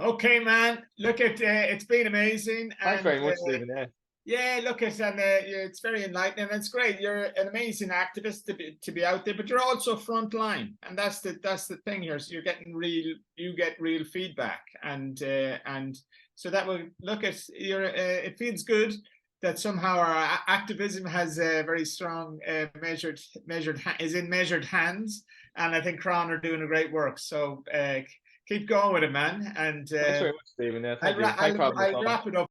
Okay, man. Look at it's been amazing, Thanks and very much, Stephen. Yeah. yeah, look at and it's very enlightening. And it's great. You're an amazing activist to be out there, but you're also frontline, and that's the thing here. So you get real feedback, and So that will look at your. It feels good that somehow our activism has a very strong measured is in measured hands, and I think Crainn are doing a great work. So keep going with it, man. And Thanks very much, Stephen. Yeah, thank you. I'll Thanks for having us I'll on. wrap it up